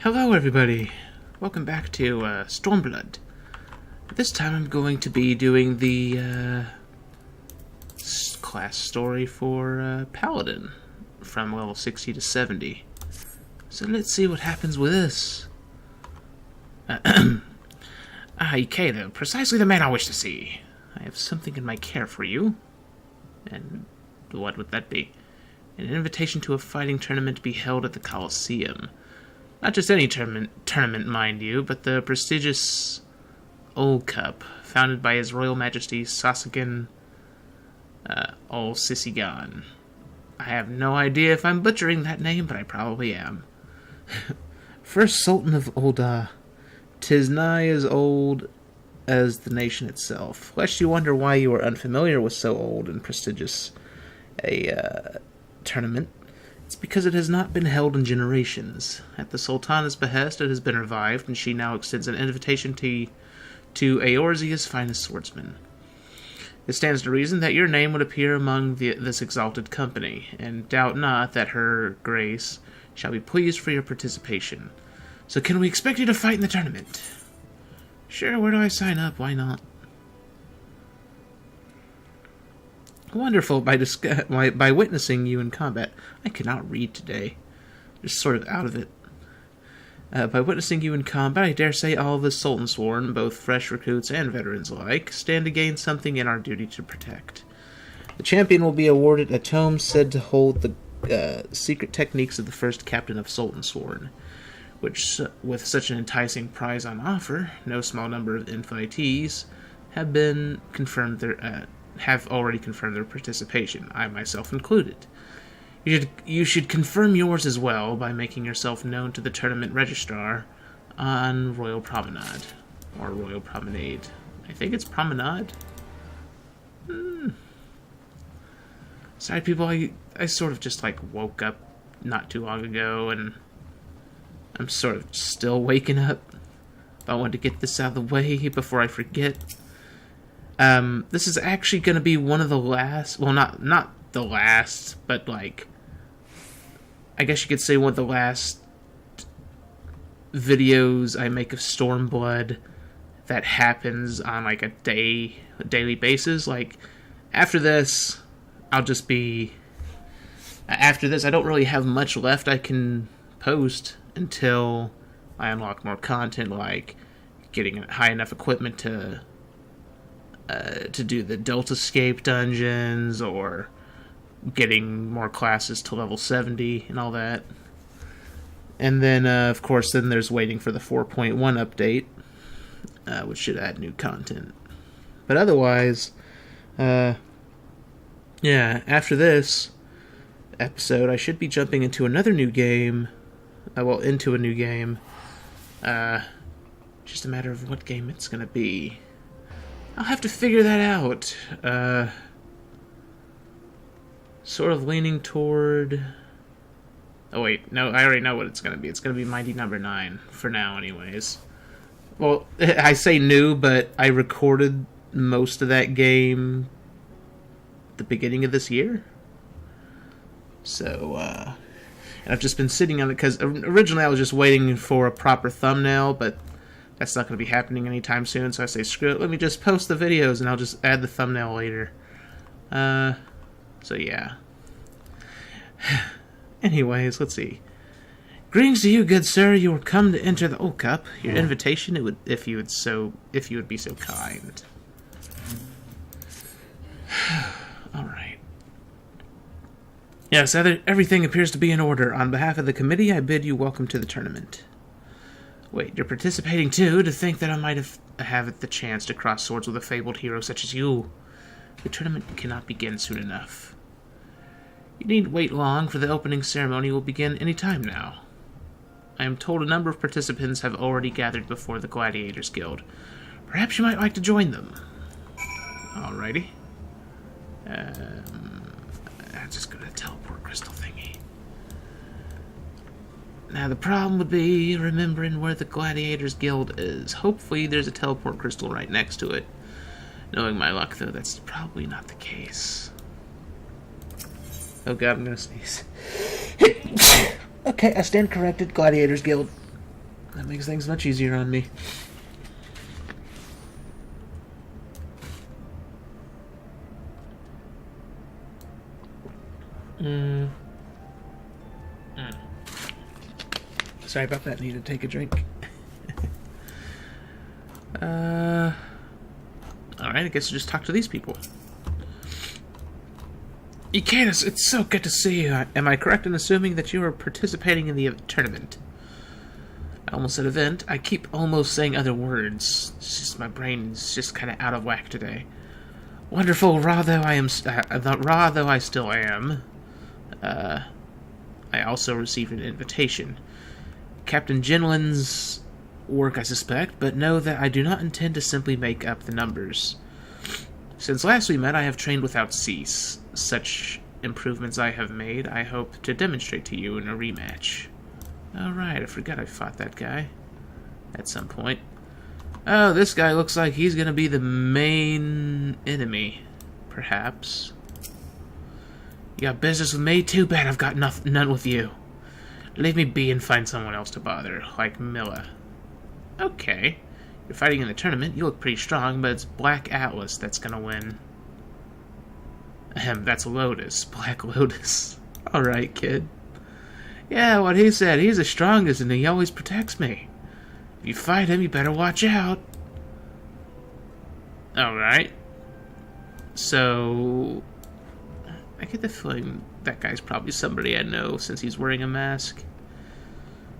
Hello everybody, welcome back to Stormblood. This time I'm going to be doing the class story for Paladin from level 60 to 70. So let's see what happens with this. Ikeda, precisely the man I wish to see. I have something in my care for you. And what would that be? An invitation to a fighting tournament to be held at the Colosseum. Not just any tournament, mind you, but the prestigious Ul'dah, founded by His Royal Majesty Sasugan Ul-Sisigan. I have no idea if I'm butchering that name, but I probably am. First Sultan of Ul'dah, 'tis nigh as old as the nation itself. Lest you wonder why you are unfamiliar with so old and prestigious a tournament, it's because it has not been held in generations. At the Sultana's behest, it has been revived, and she now extends an invitation to Eorzea's finest swordsmen. It stands to reason that your name would appear among this exalted company, and doubt not that her grace shall be pleased for your participation. So can we expect you to fight in the tournament? Sure, where do I sign up? Why not? Wonderful. By witnessing you in combat, I cannot read today. Just sort of out of it. By witnessing you in combat, I dare say all of the Sultansworn, both fresh recruits and veterans alike, stand to gain something in our duty to protect. The champion will be awarded a tome said to hold the secret techniques of the first captain of Sultansworn, which, with such an enticing prize on offer, no small number of invitees have already confirmed their participation, I myself included. You should confirm yours as well by making yourself known to the tournament registrar on Royal Promenade. Or Royal Promenade. I think it's Promenade? Sorry people, I sort of just woke up not too long ago and I'm sort of still waking up. I wanted to get this out of the way before I forget. This is actually going to be one of the last, well, not the last, but I guess you could say one of the last videos I make of Stormblood that happens on a daily basis. After this, I don't really have much left I can post until I unlock more content, like getting high enough equipment to do the Deltascape dungeons, or getting more classes to level 70 and all that. And then, of course, then there's waiting for the 4.1 update, which should add new content. But otherwise, yeah, after this episode, I should be jumping into another new game. Into a new game. Just a matter of what game it's going to be. I'll have to figure that out. Sort of leaning toward... Oh wait, no, I already know what it's going to be. It's going to be Mighty Number 9, for now anyways. Well, I say new, but I recorded most of that game the beginning of this year. So, and I've just been sitting on it, because originally I was just waiting for a proper thumbnail, but that's not going to be happening anytime soon, so I say, screw it, let me just post the videos, and I'll just add the thumbnail later. So yeah. Anyways, let's see. Greetings to you, good sir. You are come to enter the Ul'dah. Your invitation, if you would be so kind. Alright. Yes, everything appears to be in order. On behalf of the committee, I bid you welcome to the tournament. Wait, you're participating too? To think that I might have the chance to cross swords with a fabled hero such as you. The tournament cannot begin soon enough. You needn't wait long, for the opening ceremony will begin any time now. I am told a number of participants have already gathered before the Gladiators Guild. Perhaps you might like to join them. Alrighty. I'm just gonna teleport crystal thingy. Now the problem would be remembering where the Gladiators Guild is. Hopefully there's a teleport crystal right next to it. Knowing my luck, though, that's probably not the case. Oh god, I'm gonna sneeze. Okay, I stand corrected. Gladiators Guild. That makes things much easier on me. Sorry about that. Need to take a drink. Alright, I guess I'll just talk to these people. Ikatus, it's so good to see you. Am I correct in assuming that you are participating in the tournament? I almost said event. I keep almost saying other words. It's just my brain's just kind of out of whack today. Wonderful, raw though I still am. I also received an invitation. Captain Jinlin's work, I suspect, but know that I do not intend to simply make up the numbers. Since last we met, I have trained without cease. Such improvements I have made, I hope to demonstrate to you in a rematch. Alright, I forgot I fought that guy at some point. Oh, this guy looks like he's gonna be the main enemy, perhaps. You got business with me? Too bad I've got none with you. Leave me be and find someone else to bother, like Milla. Okay. You're fighting in the tournament. You look pretty strong, but it's Black Atlas that's gonna win. That's Lotus. Black Lotus. Alright, kid. Yeah, what he said. He's the strongest and he always protects me. If you fight him, you better watch out. Alright. So... I get the feeling that guy's probably somebody I know since he's wearing a mask.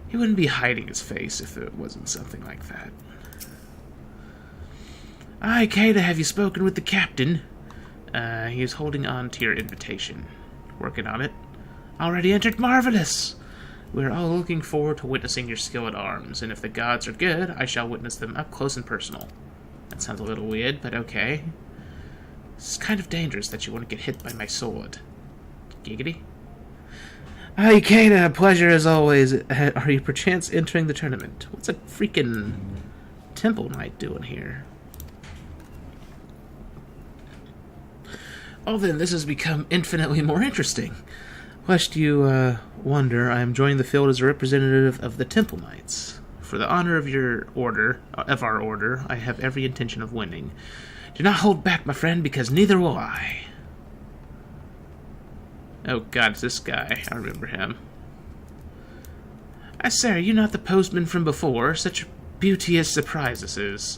He wouldn't be hiding his face if it wasn't something like that. Aye, Kata, have you spoken with the captain? He is holding on to your invitation. Working on it. Already entered? Marvelous! We're all looking forward to witnessing your skill at arms, and if the gods are good, I shall witness them up close and personal. That sounds a little weird, but okay. It's kind of dangerous that you want to get hit by my sword. Giggity? Hi, Kata, a pleasure as always. Are you perchance entering the tournament? What's a freaking temple knight doing here? Oh, then this has become infinitely more interesting. Lest you wonder, I am joining the field as a representative of the Temple Knights. For the honor of our order, I have every intention of winning. Do not hold back, my friend, because neither will I. Oh god, it's this guy. I remember him. I say, are you not the postman from before? Such a beauteous surprise this is.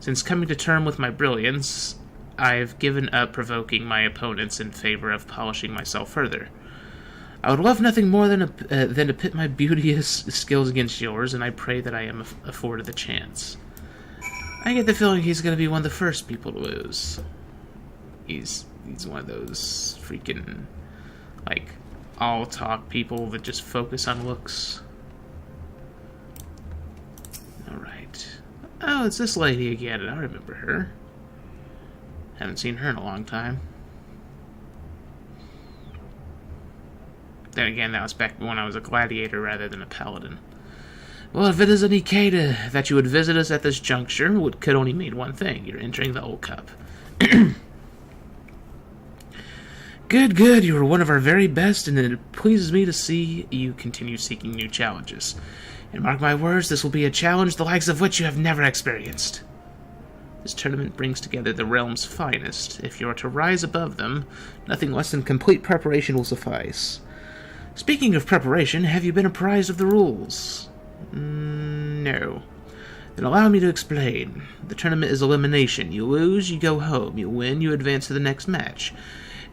Since coming to term with my brilliance, I have given up provoking my opponents in favor of polishing myself further. I would love nothing more than to pit my beauteous skills against yours, and I pray that I am afforded the chance. I get the feeling he's going to be one of the first people to lose. He's one of those freaking, like, all-talk people that just focus on looks. Alright. Oh, it's this lady again, and I remember her. Haven't seen her in a long time. Then again, that was back when I was a gladiator rather than a paladin. Well, if it is an Ikeda that you would visit us at this juncture, it could only mean one thing. You're entering the Old Cup. Good, good. You are one of our very best, and it pleases me to see you continue seeking new challenges. And mark my words, this will be a challenge the likes of which you have never experienced. This tournament brings together the realm's finest. If you are to rise above them, nothing less than complete preparation will suffice. Speaking of preparation, have you been apprised of the rules? No. Then allow me to explain. The tournament is elimination. You lose, you go home. You win, you advance to the next match.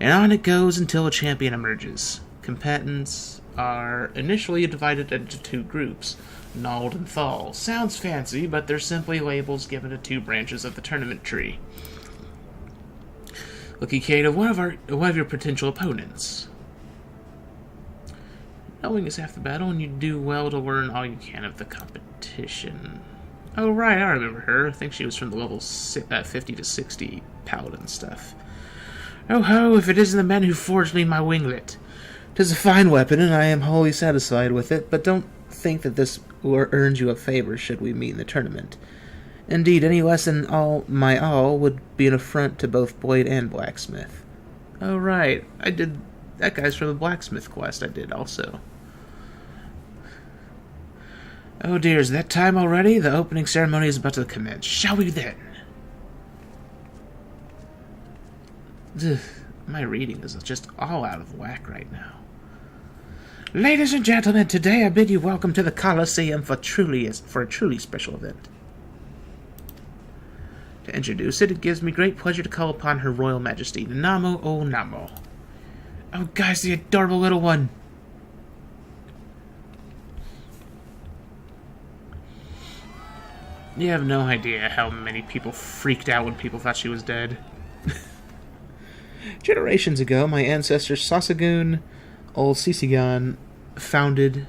And on it goes until a champion emerges. Combatants are initially divided into two groups, Nald and Thal. Sounds fancy, but they're simply labels given to two branches of the tournament tree. Look, Ikeda, one of your potential opponents. Knowing is half the battle, and you do well to learn all you can of the competition. Oh, right, I remember her. I think she was from the level 50 to 60 paladin stuff. Oh ho, if it isn't the man who forged me my winglet. 'Tis a fine weapon, and I am wholly satisfied with it, but don't think that this earns you a favor should we meet in the tournament. Indeed, any less than my all would be an affront to both blade and blacksmith. Oh, right, I did... That guy's from the blacksmith quest I did also. Oh dear, is that time already? The opening ceremony is about to commence. Shall we then? Ugh, my reading is just all out of whack right now. Ladies and gentlemen, today I bid you welcome to the Colosseum for a truly special event. To introduce it, it gives me great pleasure to call upon Her Royal Majesty, Namo O Namo. Oh guys, the adorable little one! You have no idea how many people freaked out when people thought she was dead. Generations ago, my ancestor Sasagun Ol Sisigan founded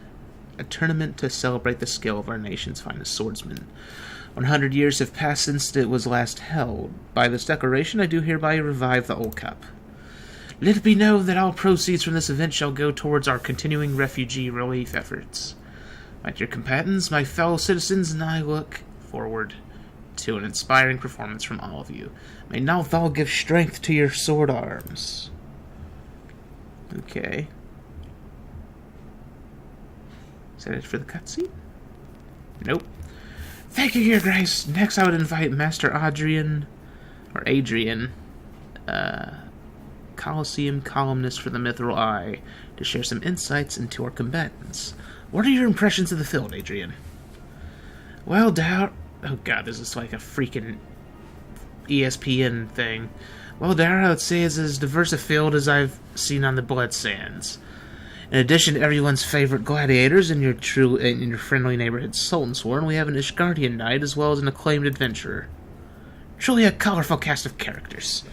a tournament to celebrate the skill of our nation's finest swordsmen. 100 years have passed since it was last held. By this declaration, I do hereby revive the old cup. Let it be known that all proceeds from this event shall go towards our continuing refugee relief efforts. My dear combatants, my fellow citizens, and I look forward to an inspiring performance from all of you. May Nalthal give strength to your sword arms. Okay. Is that it for the cutscene? Nope. Thank you, Your Grace. Next, I would invite Master Adrian, Colosseum columnist for the Mithril Eye, to share some insights into our combatants. What are your impressions of the field, Adrian? Well, oh god, this is like a freaking ESPN thing. Well, Dara, I would say is as diverse a field as I've seen on the Blood Sands. In addition to everyone's favorite gladiators in your friendly neighborhood Sultansworn, we have an Ishgardian knight as well as an acclaimed adventurer. Truly a colorful cast of characters,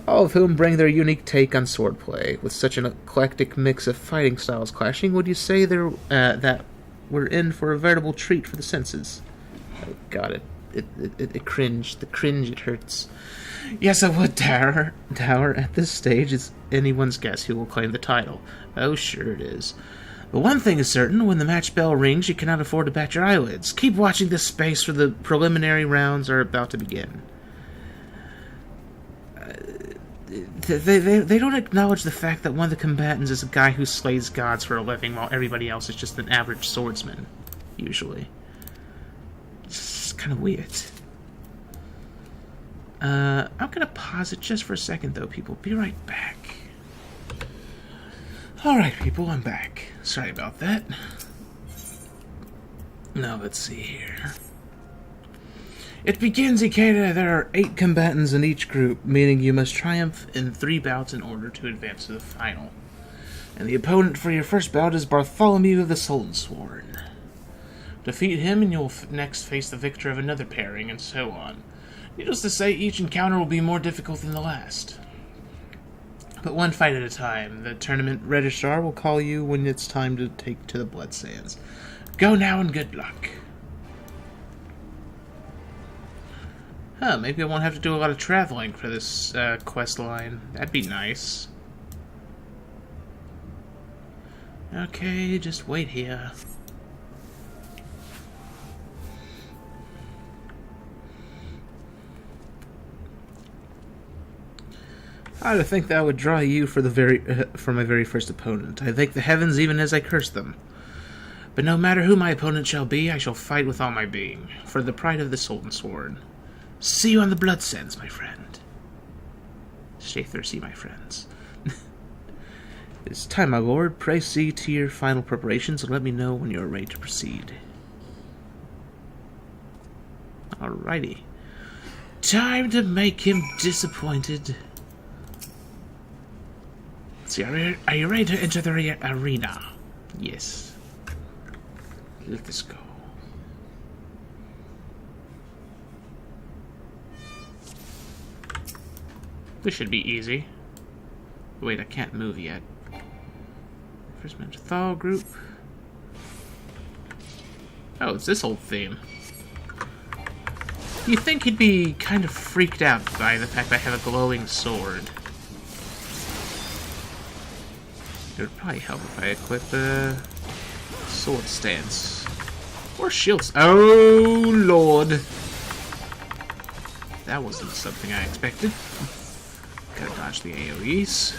all of whom bring their unique take on swordplay. With such an eclectic mix of fighting styles clashing, would you say that we're in for a veritable treat for the senses? Oh god, it cringe. The cringe, it hurts. Yes, I would, Tower. At this stage, it's anyone's guess who will claim the title. Oh, sure it is. But one thing is certain, when the match bell rings, you cannot afford to bat your eyelids. Keep watching this space, for the preliminary rounds are about to begin. They don't acknowledge the fact that one of the combatants is a guy who slays gods for a living, while everybody else is just an average swordsman, usually. It's kind of weird. I'm gonna pause it just for a second, though, people. Be right back. Alright, people, I'm back. Sorry about that. Now, let's see here. It begins, Ikeda. There are 8 combatants in each group, meaning you must triumph in 3 bouts in order to advance to the final. And the opponent for your first bout is Bartholomew of the Sultansworn. Defeat him and you'll next face the victor of another pairing, and so on. Needless to say, each encounter will be more difficult than the last. But one fight at a time. The tournament registrar will call you when it's time to take to the Blood Sands. Go now and good luck. Maybe I won't have to do a lot of traveling for this quest line. That'd be nice. Okay, just wait here. I would think that would draw you for my very first opponent. I thank the heavens even as I curse them. But no matter who my opponent shall be, I shall fight with all my being, for the pride of the Sultansworn. See you on the Blood Sands, my friend. Stay thirsty, my friends. It's time, my lord. Pray see to your final preparations and let me know when you are ready to proceed. Alrighty. Time to make him disappointed. Let's see, are you ready to enter the arena? Yes. Let us go. This should be easy. Wait, I can't move yet. First match Thal group. Oh, it's this old theme. You'd think he'd be kind of freaked out by the fact that I have a glowing sword. It would probably help if I equip the sword stance. Or shields. Oh, Lord. That wasn't something I expected. Gotta dodge the AoEs.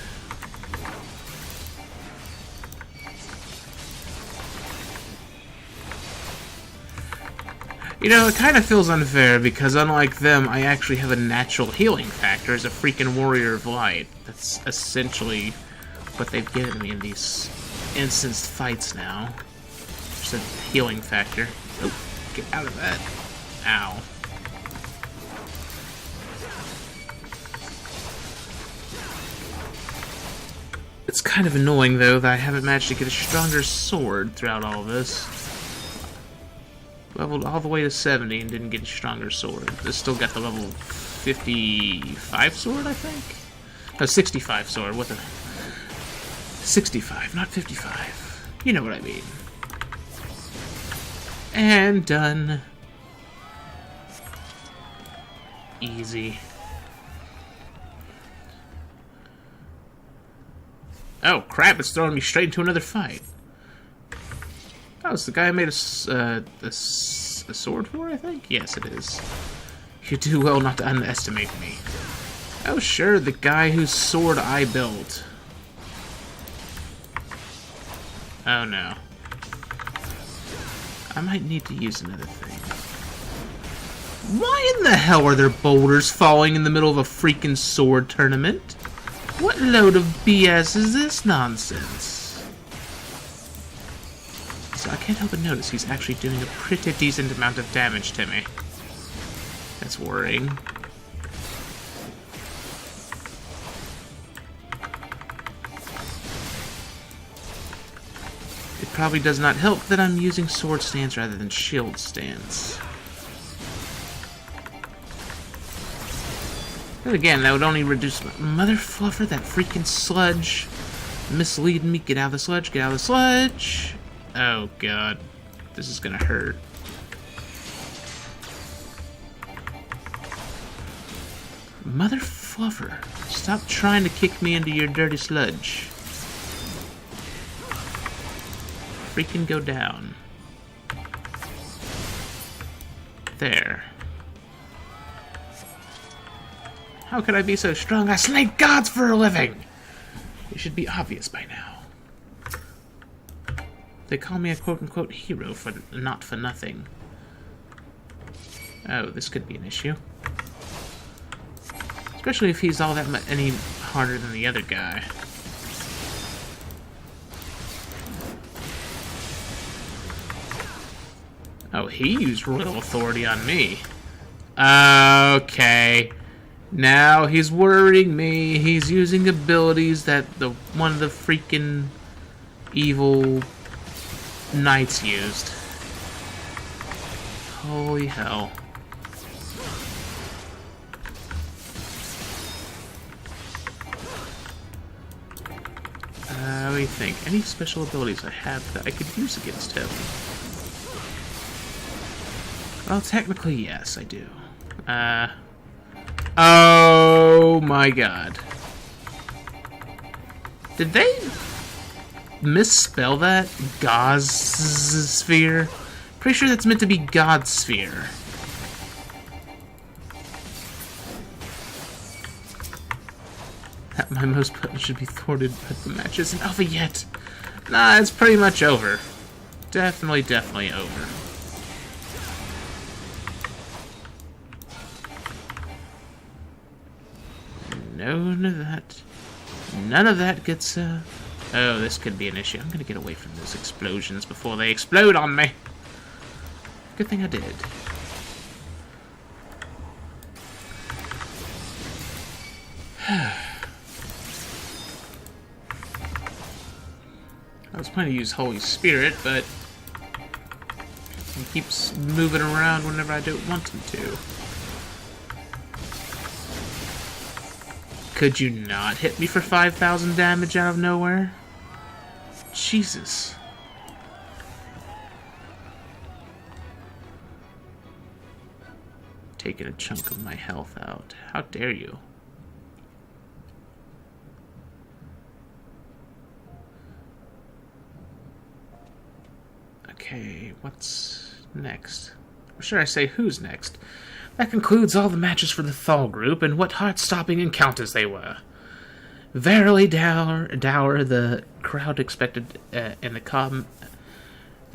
You know, it kind of feels unfair, because unlike them, I actually have a natural healing factor as a freaking Warrior of Light. That's essentially what they've given me in these instanced fights now. Just a healing factor. Oh, get out of that. Ow. It's kind of annoying, though, that I haven't managed to get a stronger sword throughout all of this. Leveled all the way to 70 and didn't get a stronger sword. I still got the level 55 sword, I think? No, 65 sword. What the... 65, not 55. You know what I mean. And done. Easy. Oh, crap, it's throwing me straight into another fight. Oh, it's the guy I made a sword for, I think? Yes, it is. You do well not to underestimate me. Oh, sure, the guy whose sword I built. Oh, no. I might need to use another thing. Why in the hell are there boulders falling in the middle of a freaking sword tournament? What load of BS is this nonsense? So I can't help but notice he's actually doing a pretty decent amount of damage to me. That's worrying. It probably does not help that I'm using sword stance rather than shield stance. And again, that would only reduce my... Mother fluffer, that freaking sludge. Misleading me. Get out of the sludge, get out of the sludge. Oh, God. This is gonna hurt. Mother fluffer, stop trying to kick me into your dirty sludge. Freaking go down. There. How could I be so strong? I slay gods for a living! It should be obvious by now. They call me a quote-unquote hero for not for nothing. Oh, this could be an issue. Especially if he's all that any harder than the other guy. Oh, he used royal authority on me. Okay. Now he's worrying me. He's using abilities that one of the freaking evil knights used. Holy hell. What do you think? Any special abilities I have that I could use against him? Well, technically, yes, I do. Oh my god. Did they misspell that? Sphere? Pretty sure that's meant to be God Sphere. At my most potent should be thwarted, but the match isn't over yet. Nah, it's pretty much over. Definitely over. None of that gets, Oh, this could be an issue. I'm gonna get away from those explosions before they explode on me. Good thing I did. I was planning to use Holy Spirit, but he keeps moving around whenever I don't want him to. Could you not hit me for 5,000 damage out of nowhere? Jesus. Taking a chunk of my health out. How dare you? Okay, what's next? Or should I say who's next? That concludes all the matches for the Thal group, and what heart-stopping encounters they were. Verily dour the crowd expected, and the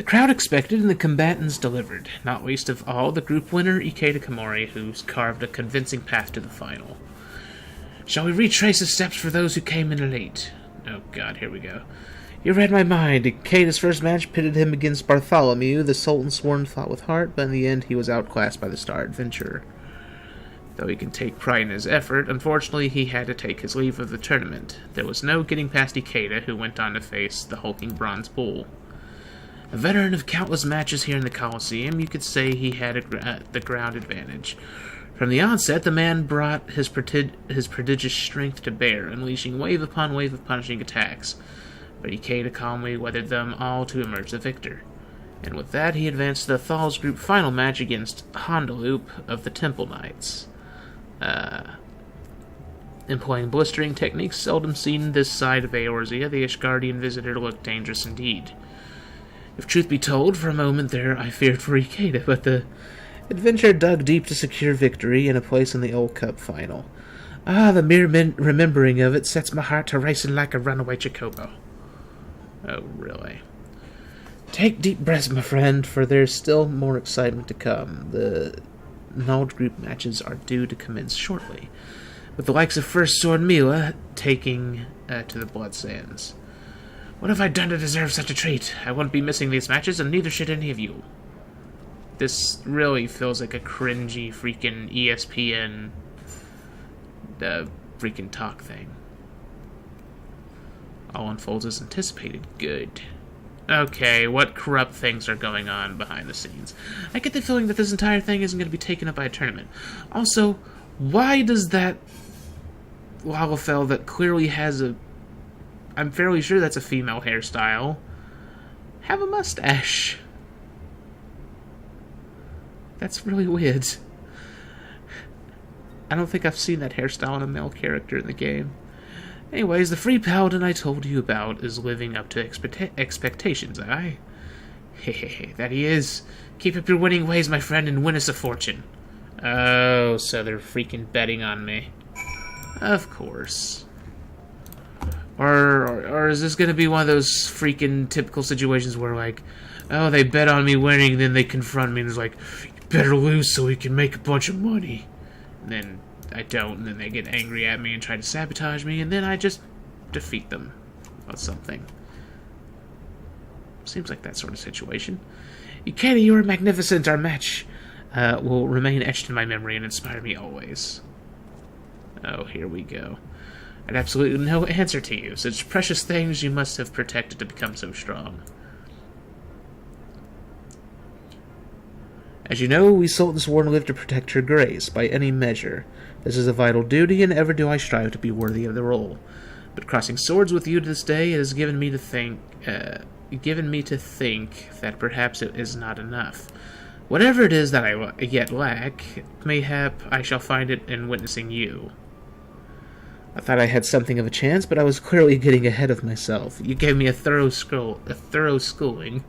The crowd expected and the combatants delivered, not least of all the group winner Ikeda Kamori, who's carved a convincing path to the final. Shall we retrace the steps for those who came in late? Oh god, here we go. You read my mind. Ikeda's first match pitted him against Bartholomew. The Sultan Sworn fought with heart, but in the end he was outclassed by the star adventurer. Though he can take pride in his effort, unfortunately he had to take his leave of the tournament. There was no getting past Ikeda, who went on to face the hulking Bronze Bull. A veteran of countless matches here in the Colosseum, you could say he had the ground advantage. From the onset, the man brought his prodigious strength to bear, unleashing wave upon wave of punishing attacks. But Ikeda calmly weathered them all to emerge the victor. And with that, he advanced to the Thal's group final match against Hondaloop of the Temple Knights. Employing blistering techniques seldom seen this side of Eorzea, the Ishgardian visitor looked dangerous indeed. If truth be told, for a moment there I feared for Ikeda, but the adventurer dug deep to secure victory and a place in the Old Cup final. The mere remembering of it sets my heart to racing like a runaway Chocobo. Oh, really? Take deep breaths, my friend, for there's still more excitement to come. The Nald group matches are due to commence shortly, with the likes of First Sword Mila taking to the Blood Sands. What have I done to deserve such a treat? I won't be missing these matches, and neither should any of you. This really feels like a cringy freaking ESPN freaking talk thing. All unfolds as anticipated. Good. Okay, what corrupt things are going on behind the scenes? I get the feeling that this entire thing isn't going to be taken up by a tournament. Also, why does that Lalafell that clearly has a... I'm fairly sure that's a female hairstyle, have a mustache? That's really weird. I don't think I've seen that hairstyle on a male character in the game. Anyways, the free Paladin I told you about is living up to expectations, eh? Hehehe, that he is. Keep up your winning ways, my friend, and win us a fortune. Oh, so they're freaking betting on me. Of course. Or is this going to be one of those freaking typical situations where, like, oh, they bet on me winning, then they confront me and it's like, you better lose so we can make a bunch of money. And then I don't, and then they get angry at me and try to sabotage me, and then I just defeat them or something. Seems like that sort of situation. Ikeda, you are magnificent. Our match will remain etched in my memory and inspire me always. Oh, here we go. I had absolutely no answer to you. Such precious things you must have protected to become so strong. As you know, we Sultan Sworn live to protect her grace, by any measure. This is a vital duty, and ever do I strive to be worthy of the role. But crossing swords with you to this day has given me to think that perhaps it is not enough. Whatever it is that I yet lack, mayhap I shall find it in witnessing you. I thought I had something of a chance, but I was clearly getting ahead of myself. You gave me a thorough schooling,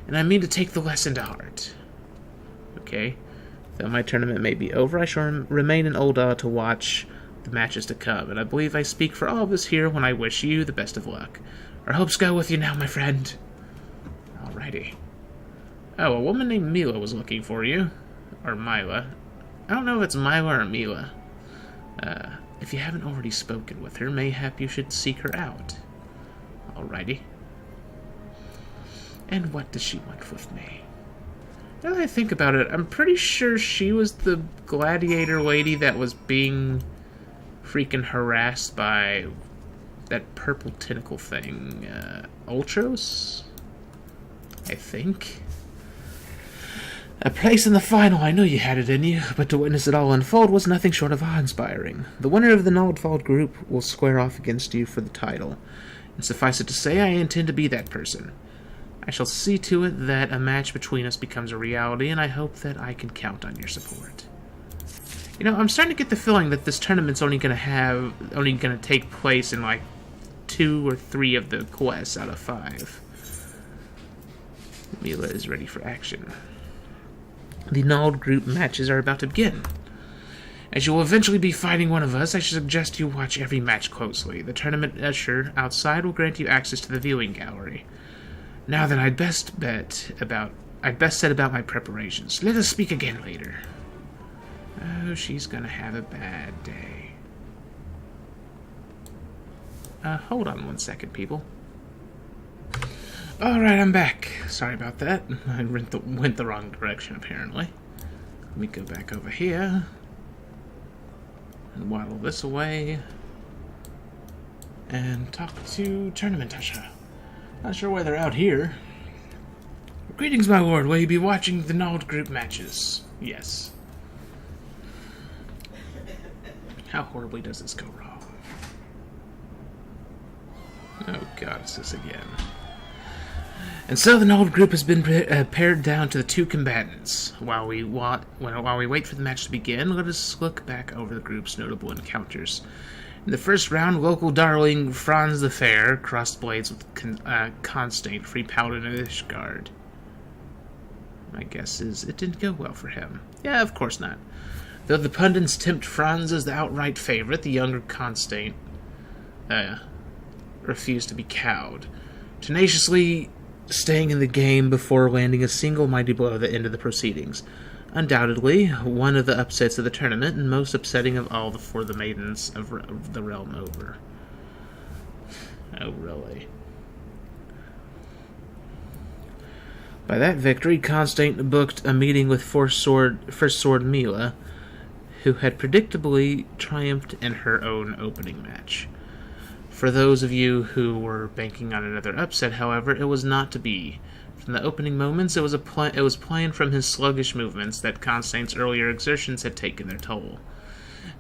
and I mean to take the lesson to heart. Okay, though my tournament may be over, I shall remain in Ul'dah to watch the matches to come, and I believe I speak for all of us here when I wish you the best of luck. Our hopes go with you now, my friend. Alrighty. Oh, a woman named Mila was looking for you. Or Mila. I don't know if it's Mila or Mila. If you haven't already spoken with her, mayhap you should seek her out. Alrighty. And what does she want with me? Now that I think about it, I'm pretty sure she was the gladiator lady that was being freaking harassed by that purple tentacle thing. Ultros? I think. A place in the final, I knew you had it in you, but to witness it all unfold was nothing short of awe-inspiring. The winner of the Naldfall group will square off against you for the title, and suffice it to say, I intend to be that person. I shall see to it that a match between us becomes a reality, and I hope that I can count on your support. You know, I'm starting to get the feeling that this tournament's only going to take place in like 2 or 3 of the quests out of 5. Mila is ready for action. The Nald group matches are about to begin. As you will eventually be fighting one of us, I should suggest you watch every match closely. The tournament usher outside will grant you access to the viewing gallery. Now then, I'd best set about my preparations. Let us speak again later. Oh, she's gonna have a bad day. Hold on 1 second, people. Alright, I'm back. Sorry about that. I went the wrong direction, apparently. Let me go back over here. And waddle this away. And talk to Tournament Usher. Not sure why they're out here. Greetings, my lord. Will you be watching the Nald group matches? Yes. How horribly does this go wrong? Oh god, it's this again. And so the Nald group has been pared down to the 2 combatants. While we wait for the match to begin, let us look back over the group's notable encounters. In the first round, local darling Franz the Fair crossed blades with Constant, Free Paladin, and Ishgard. My guess is it didn't go well for him. Yeah, of course not. Though the pundits tempt Franz as the outright favorite, the younger Constant refused to be cowed, tenaciously staying in the game before landing a single mighty blow at the end of the proceedings. Undoubtedly, one of the upsets of the tournament, and most upsetting of all for the maidens of the realm over. Oh, really? By that victory, Constant booked a meeting with First Sword Mila, who had predictably triumphed in her own opening match. For those of you who were banking on another upset, however, it was not to be. From the opening moments, it was plain from his sluggish movements that Constance's earlier exertions had taken their toll.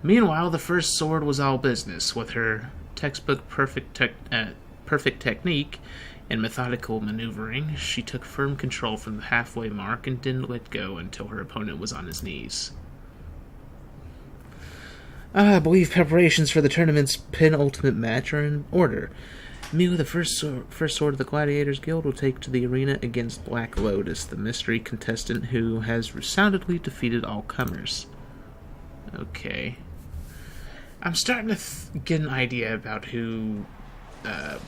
Meanwhile, the First Sword was all business, with her textbook perfect technique and methodical maneuvering. She took firm control from the halfway mark and didn't let go until her opponent was on his knees. I believe preparations for the tournament's penultimate match are in order. Mila, the first sword of the Gladiators Guild, will take to the arena against Black Lotus, the mystery contestant who has resoundingly defeated all comers. Okay. I'm starting to get an idea about who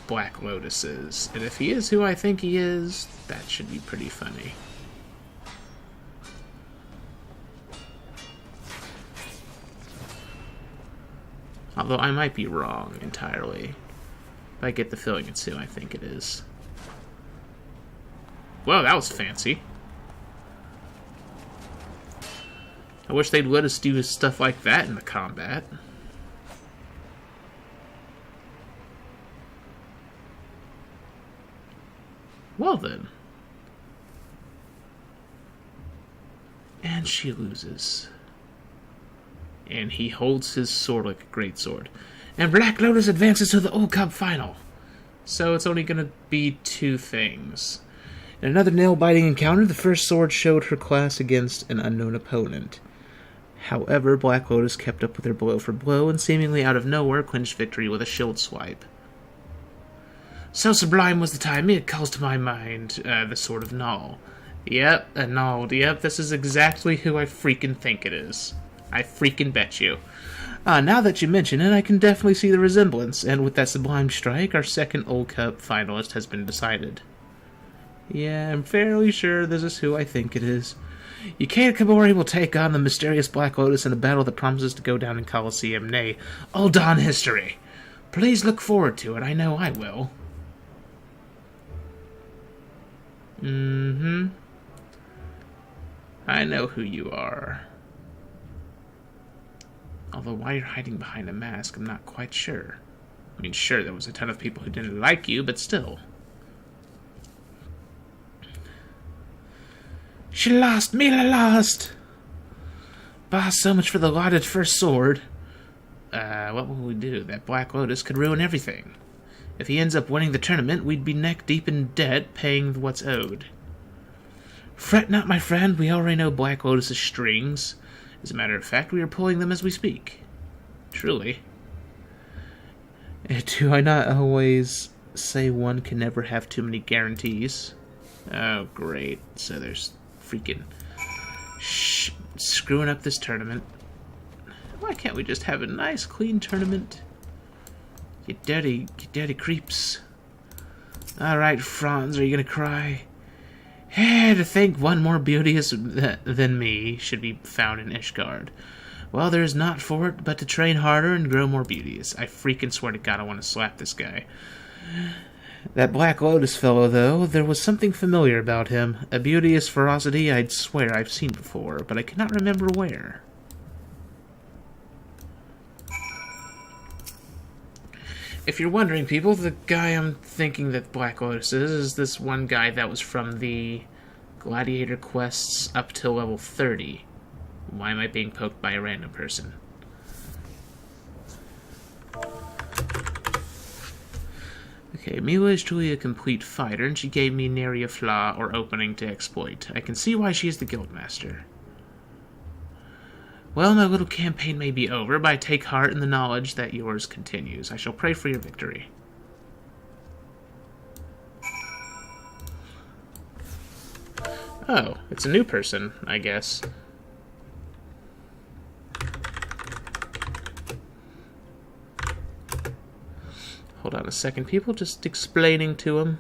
Black Lotus is. And if he is who I think he is, that should be pretty funny. Although I might be wrong entirely. I get the feeling it's who I think it is. Whoa, that was fancy. I wish they'd let us do stuff like that in the combat. Well then. And she loses. And he holds his sword like a great sword. And Black Lotus advances to the Ul'dah final. So it's only going to be 2 things. In another nail-biting encounter, the First Sword showed her class against an unknown opponent. However, Black Lotus kept up with her blow for blow, and seemingly out of nowhere clinched victory with a shield swipe. So sublime was the timing, it calls to my mind the Sword of Null. Yep, a Null. Yep, this is exactly who I freaking think it is. I freaking bet you. Now that you mention it, I can definitely see the resemblance, and with that sublime strike, our second Ul'dah finalist has been decided. Yeah, I'm fairly sure this is who I think it is. Yukata Kabori will take on the mysterious Black Lotus in a battle that promises to go down in Colosseum, nay, Ul'dah history. Please look forward to it, I know I will. I know who you are. Although why you're hiding behind a mask, I'm not quite sure. I mean, sure, there was a ton of people who didn't like you, but still. She lost! Mila lost! Bah, so much for the lauded First Sword. What will we do? That Black Lotus could ruin everything. If he ends up winning the tournament, we'd be neck-deep in debt, paying what's owed. Fret not, my friend. We already know Black Lotus's strings. As a matter of fact, we are pulling them as we speak. Truly. Do I not always say one can never have too many guarantees? Oh, great. So there's freaking screwing up this tournament. Why can't we just have a nice, clean tournament? You dirty creeps. Alright, Franz, are you gonna cry? To think one more beauteous than me should be found in Ishgard. Well, there's not for it but to train harder and grow more beauteous. I freaking swear to God I want to slap this guy. That Black Lotus fellow, though, there was something familiar about him. A beauteous ferocity I'd swear I've seen before, but I cannot remember where. If you're wondering, people, the guy I'm thinking that Black Lotus is this one guy that was from the Gladiator quests up till level 30. Why am I being poked by a random person? Okay, Mila is truly a complete fighter, and she gave me nary a flaw or opening to exploit. I can see why she is the guildmaster. Well, my little campaign may be over, but I take heart in the knowledge that yours continues. I shall pray for your victory. Oh, it's a new person, I guess. Hold on a second, people. Just explaining to him.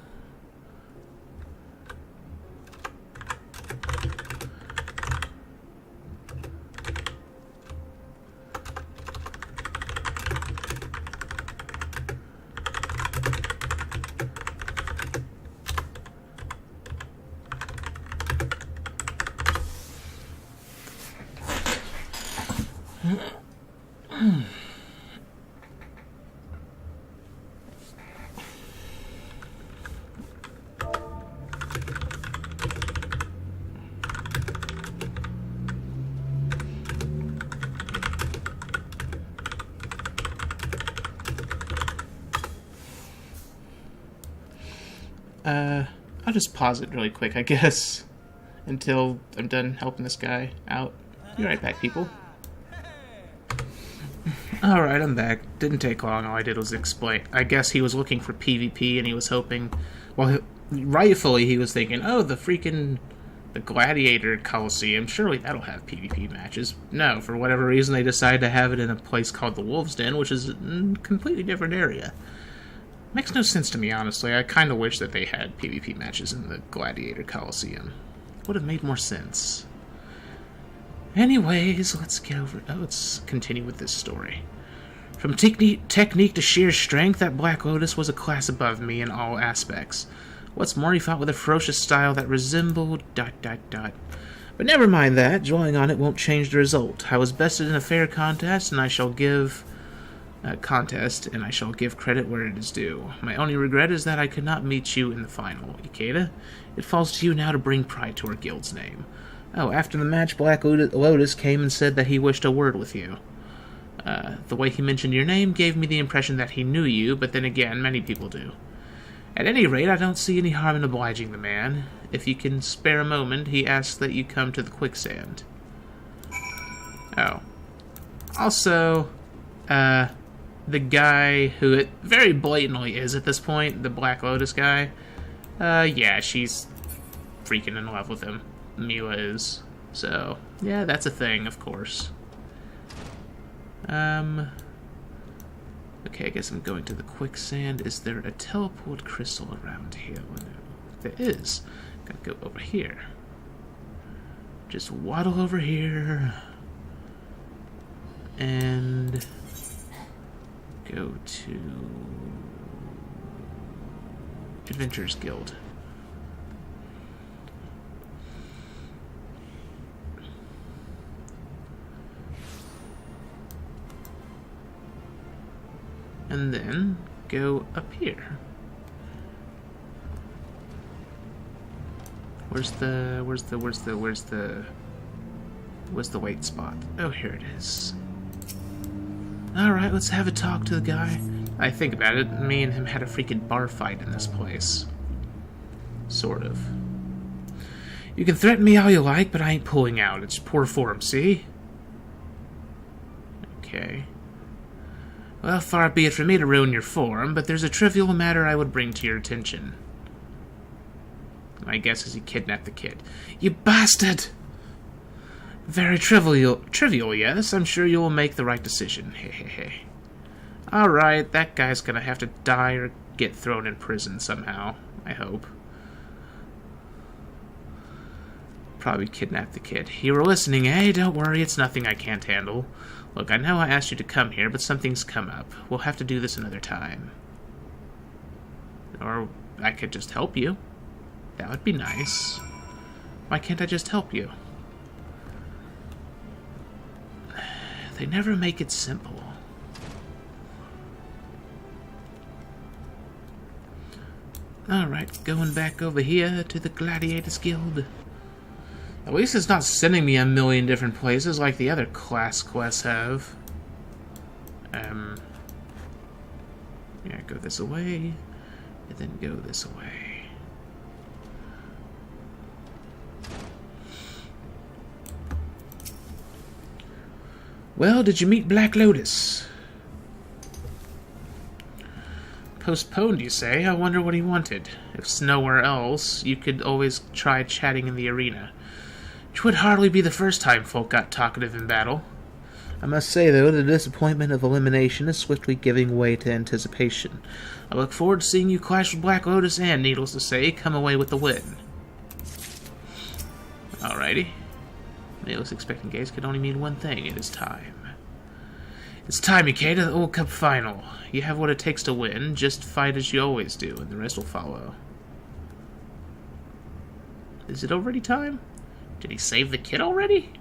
I'll just pause it really quick, I guess, until I'm done helping this guy out. Be right back, people. Alright, I'm back. Didn't take long. All I did was explain. I guess he was looking for PvP, and he was hoping... Well, rightfully, he was thinking, oh, the Gladiator Coliseum, surely that'll have PvP matches. No, for whatever reason, they decided to have it in a place called the Wolves' Den, which is a completely different area. Makes no sense to me, honestly. I kind of wish that they had PvP matches in the Gladiator Coliseum. Would have made more sense. Anyways, let's get over... Oh, let's continue with this story. From technique to sheer strength, that Black Lotus was a class above me in all aspects. What's more, he fought with a ferocious style that resembled... But never mind that. Dwelling on it won't change the result. I was bested in a fair contest, and I shall give... credit where it is due. My only regret is that I could not meet you in the final. Ikeda, it falls to you now to bring pride to our guild's name. Oh, after the match, Black Lotus came and said that he wished a word with you. The way he mentioned your name gave me the impression that he knew you, but then again, many people do. At any rate, I don't see any harm in obliging the man. If you can spare a moment, he asks that you come to the quicksand. Oh. Also, the guy who it very blatantly is at this point, the Black Lotus guy, yeah, she's freaking in love with him. Mila is. So, yeah, that's a thing, of course. Okay, I guess I'm going to the quicksand. Is there a teleport crystal around here? No, there is. Gotta go over here. Just waddle over here. And... go to... Adventurers Guild. And then go up here. Where's the wait spot? Oh, here it is. Alright, let's have a talk to the guy. I think about it, me and him had a freaking bar fight in this place. Sort of. You can threaten me all you like, but I ain't pulling out. It's poor form, see? Okay. Well, far be it from me to ruin your form, but there's a trivial matter I would bring to your attention. My guess is he kidnapped the kid. You bastard! Very trivial, yes. I'm sure you'll make the right decision. Hehehe. Alright, that guy's gonna have to die or get thrown in prison somehow, I hope. Probably kidnap the kid. You were listening, eh? Don't worry, it's nothing I can't handle. Look, I know I asked you to come here, but something's come up. We'll have to do this another time. Or I could just help you. That would be nice. Why can't I just help you? They never make it simple. Alright, going back over here to the Gladiators Guild. At least it's not sending me a million different places like the other class quests have. Yeah, go this way, and then go this way. Well, did you meet Black Lotus? Postponed, you say? I wonder what he wanted. If it's nowhere else, you could always try chatting in the arena. Which would hardly be the first time folk got talkative in battle. I must say, though, the disappointment of elimination is swiftly giving way to anticipation. I look forward to seeing you clash with Black Lotus and, needless to say, come away with the win. Alrighty. Needless expecting gaze could only mean one thing. It is time. It's time, Ikeda, the World Cup final. You have what it takes to win. Just fight as you always do, and the rest will follow. Is it already time? Did he save the kid already?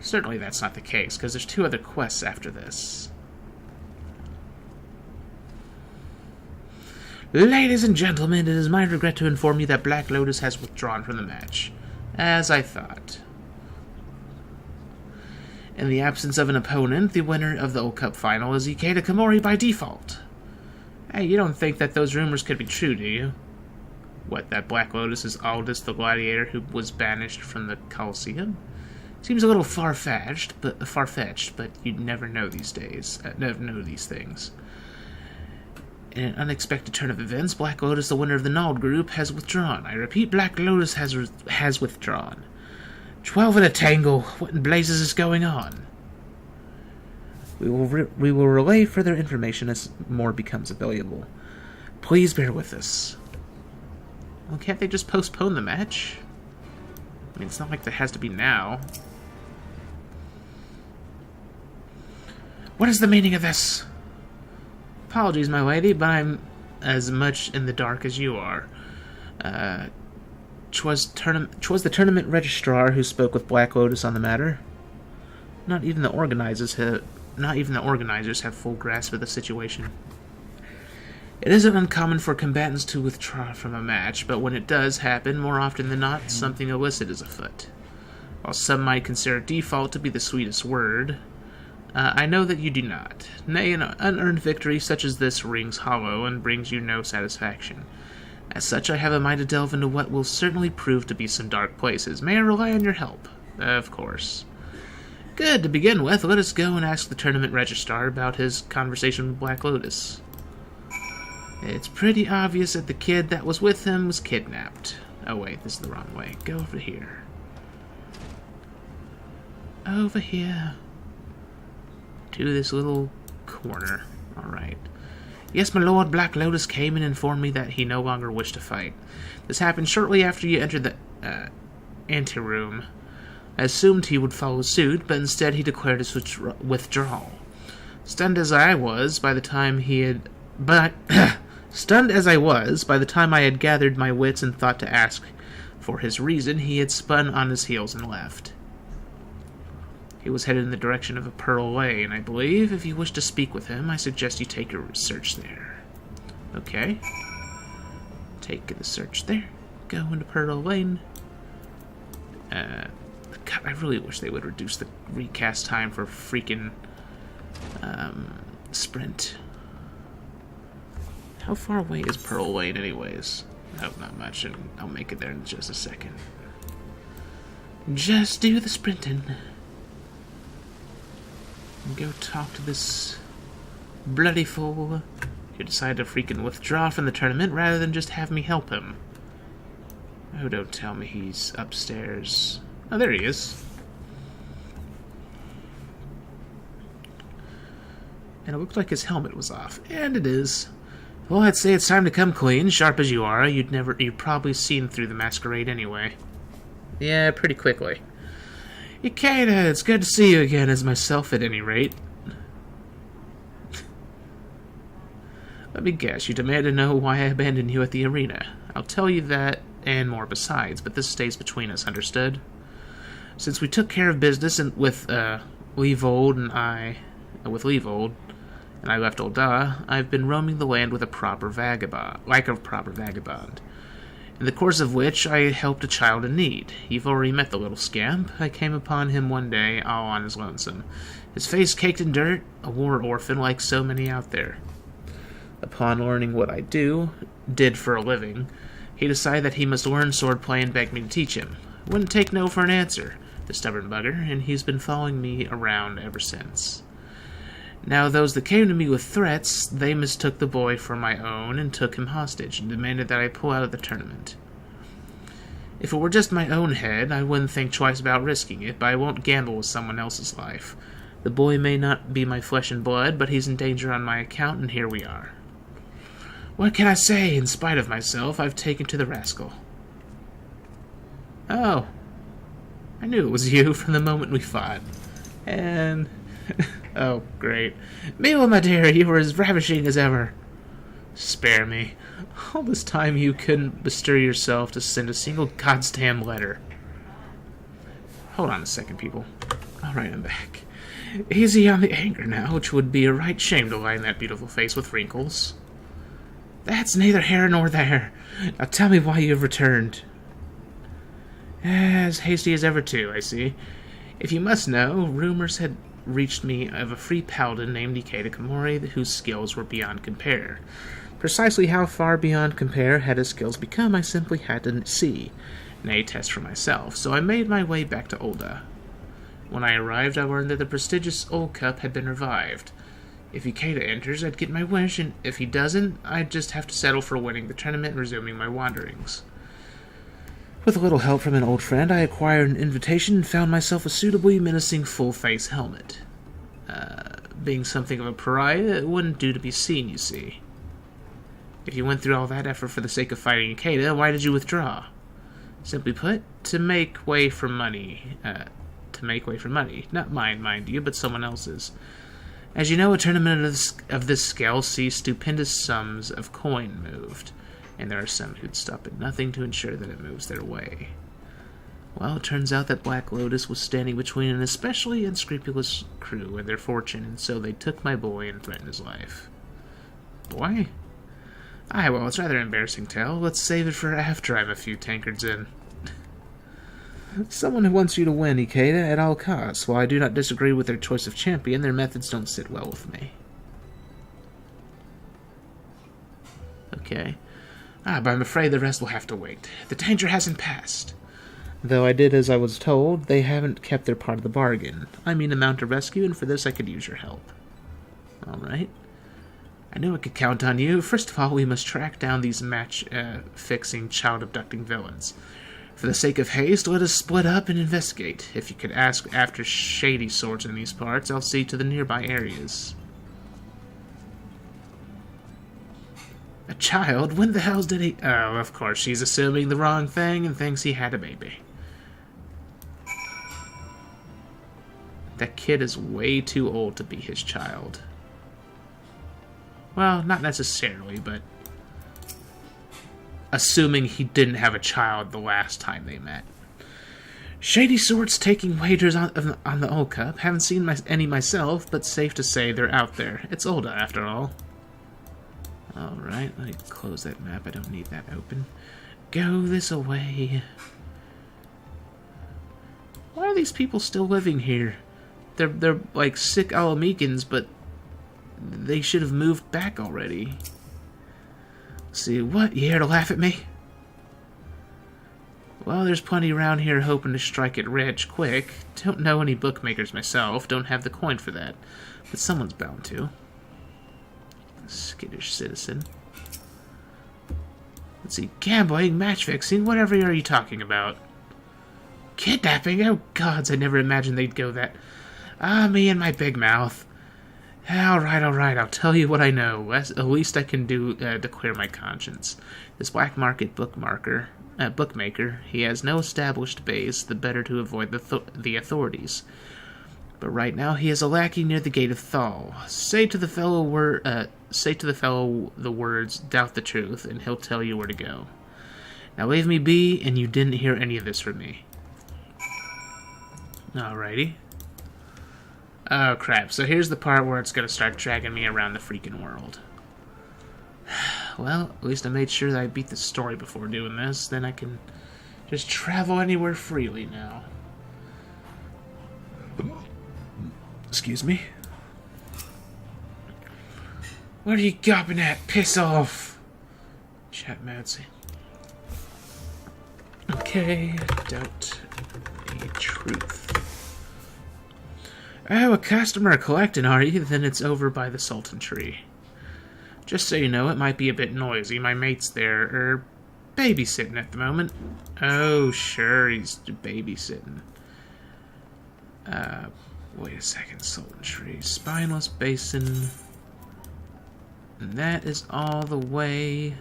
Certainly that's not the case, because there's 2 other quests after this. Ladies and gentlemen, it is my regret to inform you that Black Lotus has withdrawn from the match. As I thought. In the absence of an opponent, the winner of the World Cup final is Ikeda Komori by default. Hey, you don't think that those rumors could be true, do you? What, that Black Lotus is Ul'dah the Gladiator who was banished from the Colosseum? Seems a little far-fetched, but you'd never know these days. Never know these things. In an unexpected turn of events, Black Lotus, the winner of the Nald group, has withdrawn. I repeat, Black Lotus has withdrawn. 12 in a tangle. What in blazes is going on? We will relay further information as more becomes available. Please bear with us. Well, can't they just postpone the match? I mean, it's not like that has to be now. What is the meaning of this? Apologies, my lady, but I'm as much in the dark as you are. 'Twas the tournament registrar who spoke with Black Lotus on the matter. Not even the organizers have full grasp of the situation. It isn't uncommon for combatants to withdraw from a match, but when it does happen, more often than not, something illicit is afoot. While some might consider default to be the sweetest word, I know that you do not. Nay, an unearned victory such as this rings hollow and brings you no satisfaction. As such, I have a mind to delve into what will certainly prove to be some dark places. May I rely on your help? Of course. Good. To begin with, let us go and ask the tournament registrar about his conversation with Black Lotus. It's pretty obvious that the kid that was with him was kidnapped. Oh wait, this is the wrong way. Go over here. Over here. To this little corner. Alright. Yes, my lord, Black Lotus came and informed me that he no longer wished to fight. This happened shortly after you entered the anteroom. I assumed he would follow suit, but instead he declared his withdrawal. Stunned as I was by the time I had gathered my wits and thought to ask for his reason, he had spun on his heels and left. He was headed in the direction of a Pearl Lane, I believe. If you wish to speak with him, I suggest you take a search there. Okay. Take the search there. Go into Pearl Lane. God, I really wish they would reduce the recast time for freaking sprint. How far away is Pearl Lane anyways? Oh, not much, and I'll make it there in just a second. Just do the sprinting. And go talk to this bloody fool who decided to freaking withdraw from the tournament rather than just have me help him. Oh, don't tell me he's upstairs. Oh, there he is. And it looked like his helmet was off. And it is. Well, I'd say it's time to come clean. Sharp as you are, you'd probably seen through the masquerade anyway. Yeah, pretty quickly. Ikeda, it's good to see you again, as myself at any rate. Let me guess, you demand to know why I abandoned you at the arena. I'll tell you that, and more besides, but this stays between us, understood? Since we took care of business with Leavold and I left Ul'dah, I've been roaming the land with a proper vagabond. In the course of which I helped a child in need. You've already met the little scamp. I came upon him one day, all on his lonesome. His face caked in dirt, a war orphan like so many out there. Upon learning what I did for a living, he decided that he must learn swordplay and begged me to teach him. Wouldn't take no for an answer, the stubborn bugger, and he's been following me around ever since. Now, those that came to me with threats, they mistook the boy for my own and took him hostage and demanded that I pull out of the tournament. If it were just my own head, I wouldn't think twice about risking it, but I won't gamble with someone else's life. The boy may not be my flesh and blood, but he's in danger on my account, and here we are. What can I say? In spite of myself, I've taken to the rascal. Oh. I knew it was you from the moment we fought. And... oh, great. Mila, my dear, you were as ravishing as ever. Spare me. All this time you couldn't bestir yourself to send a single goddamn letter. Hold on a second, people. Alright, I'm back. Easy on the anger now, which would be a right shame to line that beautiful face with wrinkles. That's neither here nor there. Now tell me why you have returned. As hasty as ever, too, I see. If you must know, rumors had reached me of a free paladin named Ikeda Komori whose skills were beyond compare. Precisely how far beyond compare had his skills become, I simply had to see, nay, test for myself, so I made my way back to Ul'dah. When I arrived, I learned that the prestigious Old Cup had been revived. If Ikeda enters, I'd get my wish, and if he doesn't, I'd just have to settle for winning the tournament and resuming my wanderings. With a little help from an old friend, I acquired an invitation and found myself a suitably menacing full-face helmet. Being something of a pariah, it wouldn't do to be seen, you see. If you went through all that effort for the sake of fighting Ikeda, why did you withdraw? Simply put, to make way for money. Not mine, mind you, but someone else's. As you know, a tournament of this scale sees stupendous sums of coin moved, and there are some who'd stop at nothing to ensure that it moves their way. Well, it turns out that Black Lotus was standing between an especially unscrupulous crew and their fortune, and so they took my boy and threatened his life. Boy? Aye, well, it's rather an embarrassing tale. Let's save it for after I'm a few tankards in. Someone who wants you to win, Ikeda, at all costs. While I do not disagree with their choice of champion, their methods don't sit well with me. Okay. But I'm afraid the rest will have to wait. The danger hasn't passed. Though I did as I was told, they haven't kept their part of the bargain. I mean to mount a rescue, and for this I could use your help. Alright. I knew I could count on you. First of all, we must track down these match-fixing, child-abducting villains. For the sake of haste, let us split up and investigate. If you could ask after shady sorts in these parts, I'll see to the nearby areas. A child? When the hell did he... Oh, of course, she's assuming the wrong thing and thinks he had a baby. That kid is way too old to be his child. Well, not necessarily, but... assuming he didn't have a child the last time they met. Shady sorts taking wagers on the Old Cup. Haven't seen any myself, but safe to say they're out there. It's Ul'dah, after all. Alright, let me close that map. I don't need that open. Go this away. Why are these people still living here? They're like sick Alamekans, but they should have moved back already. Let's see, what? You here to laugh at me? Well, there's plenty around here hoping to strike it rich quick. Don't know any bookmakers myself. Don't have the coin for that. But someone's bound to. Skittish citizen. Let's see, gambling, match-fixing, whatever are you talking about? Kidnapping? Oh, gods, I never imagined they'd go that... me and my big mouth. Alright, I'll tell you what I know. At least I can do to clear my conscience. This black market bookmaker, he has no established base, the better to avoid the authorities. But right now he is a lackey near the gate of Thal. Say to the fellow the words, doubt the truth, and he'll tell you where to go. Now leave me be, and you didn't hear any of this from me. Alrighty. Oh crap, so here's the part where it's gonna start dragging me around the freaking world. Well, at least I made sure that I beat the story before doing this, then I can just travel anywhere freely now. Excuse me? What are you gobbing at? Piss off! Chat Madsy. Okay, doubt the truth. Oh, a customer collecting, are you? Then it's over by the Sultan Tree. Just so you know, it might be a bit noisy. My mate's there, babysitting at the moment. Oh, sure, he's babysitting. Wait a second, Sultan Tree. Spineless Basin. And that is all the way...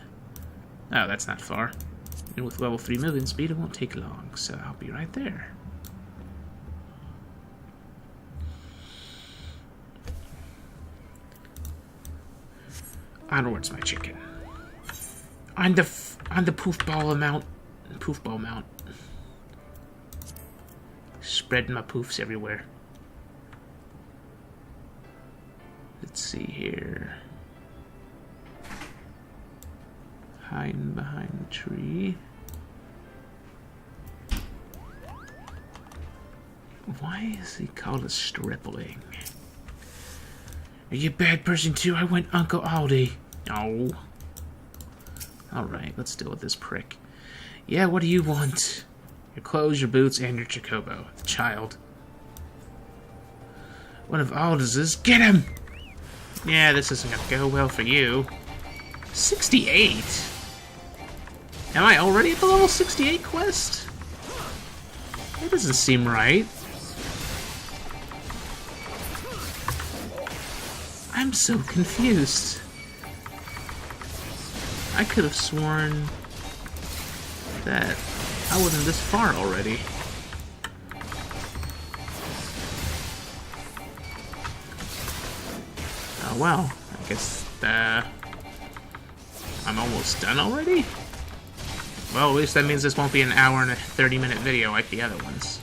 Oh, that's not far. And with level 3 movement speed, it won't take long, so I'll be right there. Onwards, my chicken. On the poofball mount. Spreading my poofs everywhere. Let's see here. Hiding behind the tree. Why is he called a stripling? Are you a bad person too? I went Uncle Aldi. Oh. Alright, let's deal with this prick. Yeah, what do you want? Your clothes, your boots, and your Chocobo. The child. One of Aldous' get him! Yeah, this isn't gonna go well for you. 68? Am I already at the level 68 quest? That doesn't seem right. I'm so confused. I could have sworn that I wasn't this far already. Oh well, I guess I'm almost done already? Well, at least that means this won't be an hour and a 30-minute video like the other ones.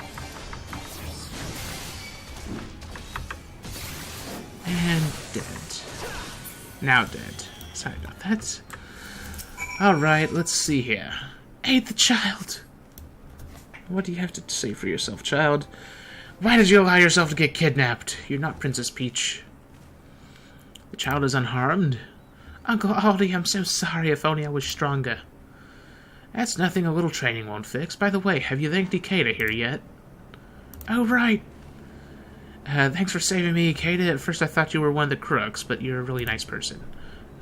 And dead. Now dead. Sorry about that. Alright, let's see here. Aid the child! What do you have to say for yourself, child? Why did you allow yourself to get kidnapped? You're not Princess Peach. The child is unharmed. Uncle Aldi, I'm so sorry. If only I was stronger. That's nothing a little training won't fix. By the way, have you thanked Ikeda here yet? Oh, right. Thanks for saving me, Ikeda. At first I thought you were one of the crooks, but you're a really nice person.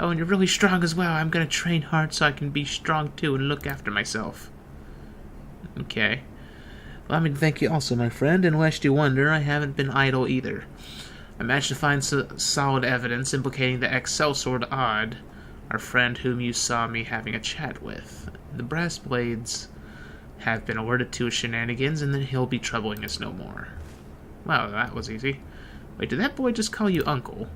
Oh, and you're really strong as well. I'm gonna train hard so I can be strong too and look after myself. Okay. Well, I mean, thank you also, my friend, and lest you wonder, I haven't been idle either. I managed to find solid evidence implicating the ex-sellsword Odd, our friend whom you saw me having a chat with. The brass blades have been alerted to his shenanigans, and then he'll be troubling us no more. Wow, that was easy. Wait, did that boy just call you uncle?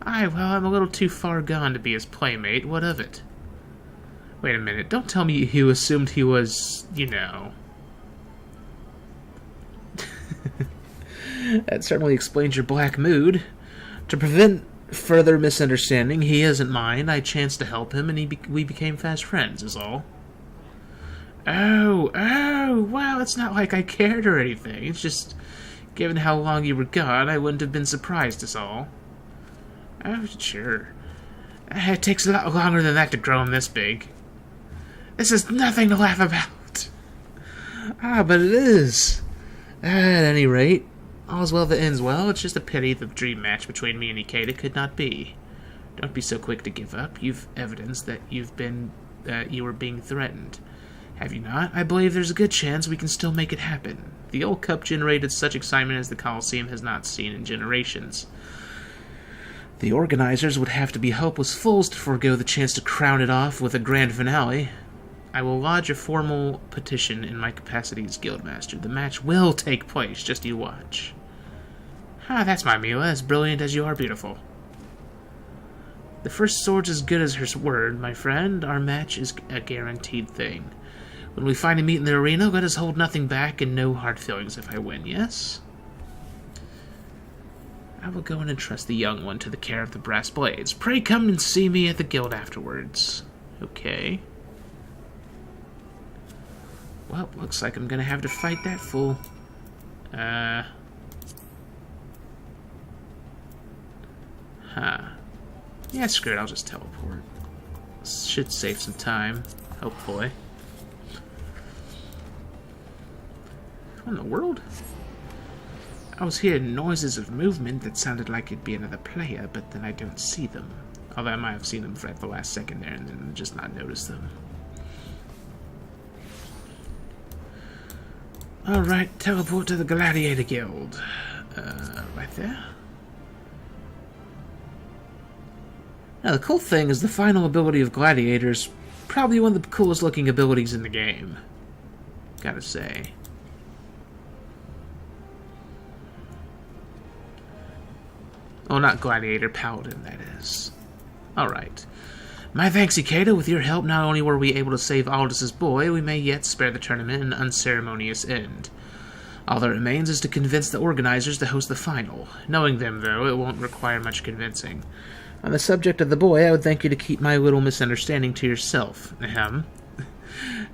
Aye, well, I'm a little too far gone to be his playmate. What of it? Wait a minute, don't tell me you assumed he was, you know... That certainly explains your black mood. To prevent further misunderstanding, he isn't mine. I chanced to help him, and we became fast friends, is all. Oh, wow, it's not like I cared or anything. It's just, given how long you were gone, I wouldn't have been surprised, is all. Oh, sure. It takes a lot longer than that to grow him this big. This is nothing to laugh about. Ah, but it is. At any rate, all's well that ends well. It's just a pity the dream match between me and Ikeda could not be. Don't be so quick to give up. You've evidence that you were being threatened. Have you not? I believe there's a good chance we can still make it happen. The old cup generated such excitement as the Colosseum has not seen in generations. The organizers would have to be helpless fools to forego the chance to crown it off with a grand finale. I will lodge a formal petition in my capacity as Guildmaster. The match will take place, just you watch. Ah, that's my Mila, as brilliant as you are beautiful. The first sword's as good as her word, my friend. Our match is a guaranteed thing. When we finally meet in the arena, let us hold nothing back and no hard feelings if I win, yes? I will go and entrust the young one to the care of the brass blades. Pray come and see me at the guild afterwards. Okay. Well, looks like I'm gonna have to fight that fool. Huh. Yeah, screw it, I'll just teleport. Should save some time, hopefully. What in the world? I was hearing noises of movement that sounded like it'd be another player, but then I don't see them. Although I might have seen them for at the last second there and then just not noticed them. Alright, teleport to the Gladiator Guild. Right there. Now, the cool thing is the final ability of Gladiator's probably one of the coolest looking abilities in the game. Gotta say. Oh, not Gladiator, Paladin, that is. Alright. My thanks, Ikeda. With your help, not only were we able to save Aldous' boy, we may yet spare the tournament an unceremonious end. All that remains is to convince the organizers to host the final. Knowing them, though, it won't require much convincing. On the subject of the boy, I would thank you to keep my little misunderstanding to yourself. Ahem.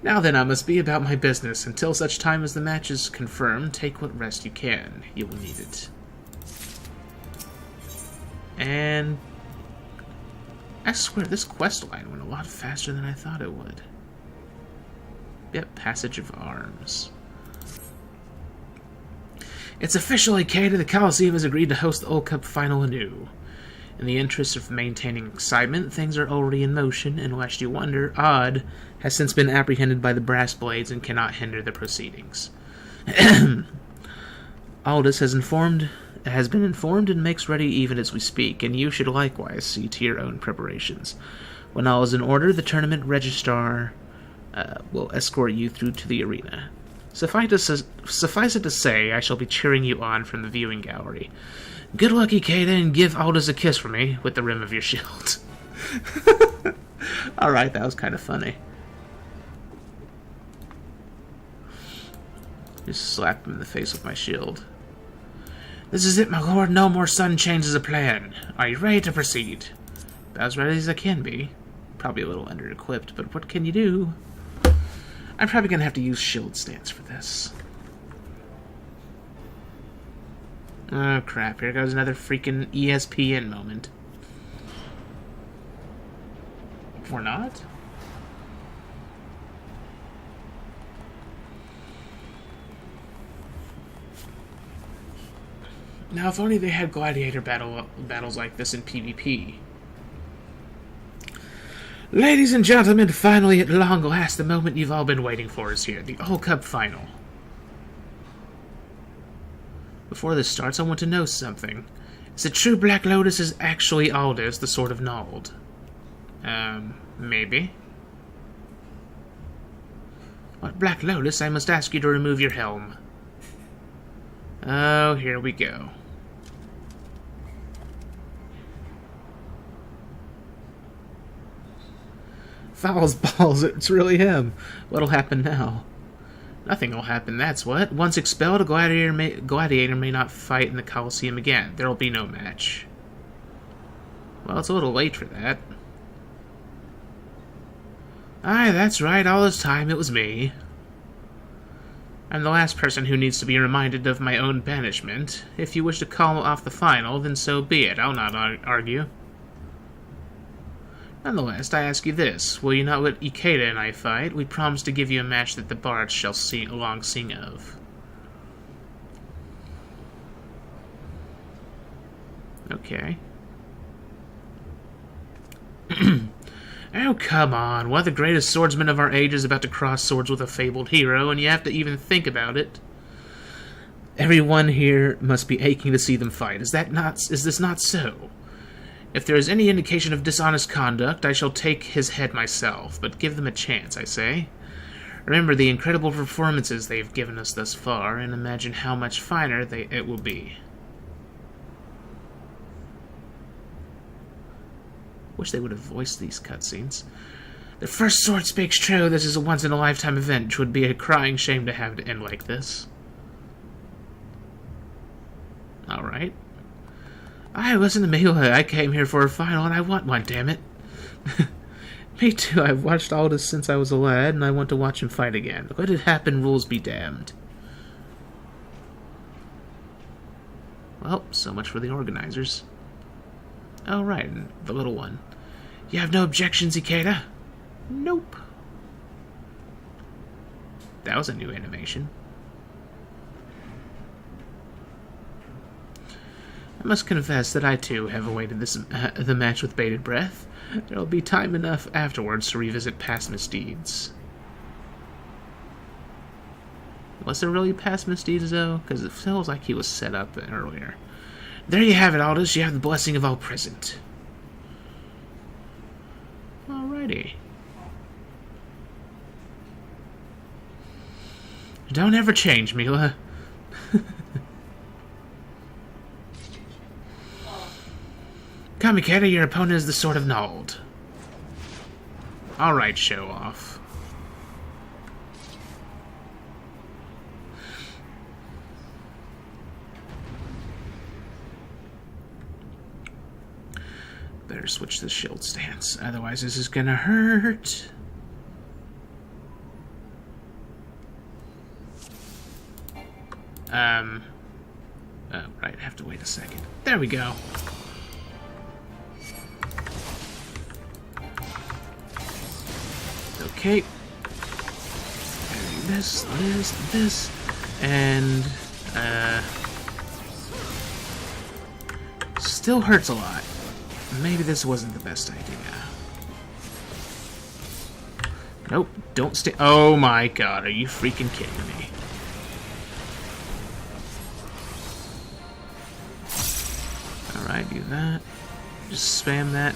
Now then, I must be about my business. Until such time as the match is confirmed, take what rest you can. You will need it. And I swear this quest line went a lot faster than I thought it would. Yep, Passage of Arms. It's official, Ikeda. The Coliseum has agreed to host the Ult Cup final anew. In the interest of maintaining excitement, things are already in motion, and lest you wonder, Odd has since been apprehended by the Brass Blades and cannot hinder the proceedings. Aldous has been informed and makes ready even as we speak, and you should likewise see to your own preparations. When all is in order, the tournament registrar will escort you through to the arena. Suffice it to say, I shall be cheering you on from the viewing gallery. Good luck, Ikeda, and give Aldous a kiss for me with the rim of your shield. Alright, that was kind of funny. Just slapped him in the face with my shield. This is it, my lord. No more sudden changes of plan. Are you ready to proceed? About as ready as I can be. Probably a little under-equipped, but what can you do? I'm probably going to have to use shield stance for this. Oh, crap. Here goes another freaking ESPN moment. Or not? Now, if only they had gladiator battles like this in PvP. Ladies and gentlemen, finally, at long last, the moment you've all been waiting for is here. The Ult Cup final. Before this starts, I want to know something. Is it true Black Lotus is actually Aldous, the Sword of Nald? Maybe. What, Black Lotus? I must ask you to remove your helm. Oh, here we go. Fouls balls, it's really him. What'll happen now? Nothing will happen, that's what. Once expelled, a gladiator may not fight in the Coliseum again. There'll be no match. Well, it's a little late for that. Aye, that's right, all this time it was me. I'm the last person who needs to be reminded of my own banishment. If you wish to call off the final, then so be it. I'll not argue. Nonetheless, I ask you this. Will you not let Ikeda and I fight? We promise to give you a match that the bards shall long sing of. Okay. Oh, come on. One of the greatest swordsmen of our age is about to cross swords with a fabled hero, and you have to even think about it. Everyone here must be aching to see them fight. Is this not so? If there is any indication of dishonest conduct, I shall take his head myself, but give them a chance, I say. Remember the incredible performances they've given us thus far, and imagine how much finer it will be. Wish they would have voiced these cutscenes. The first sword speaks true. This is a once-in-a-lifetime event. 'Twould be a crying shame to have it end like this. Alright. Alright, listen to me. I came here for a final, and I want one, damn it. Me too. I've watched Ul'dah since I was a lad, and I want to watch him fight again. Let it happen, rules be damned. Well, so much for the organizers. Oh, right, and the little one. You have no objections, Ikeda? Nope. That was a new animation. I must confess that I too have awaited the match with bated breath. There will be time enough afterwards to revisit past misdeeds. Was there really past misdeeds, though? Because it feels like he was set up earlier. There you have it, Aldous. You have the blessing of all present. Alrighty. Don't ever change, Mila. Come, Ikeda, your opponent is the Sword of Nald. Alright, show off. Better switch the shield stance, otherwise this is gonna hurt. Oh, right, I have to wait a second. There we go. Okay. This, and, still hurts a lot. Maybe this wasn't the best idea. Nope, don't stay. Oh my god, are you freaking kidding me? Alright, do that. Just spam that.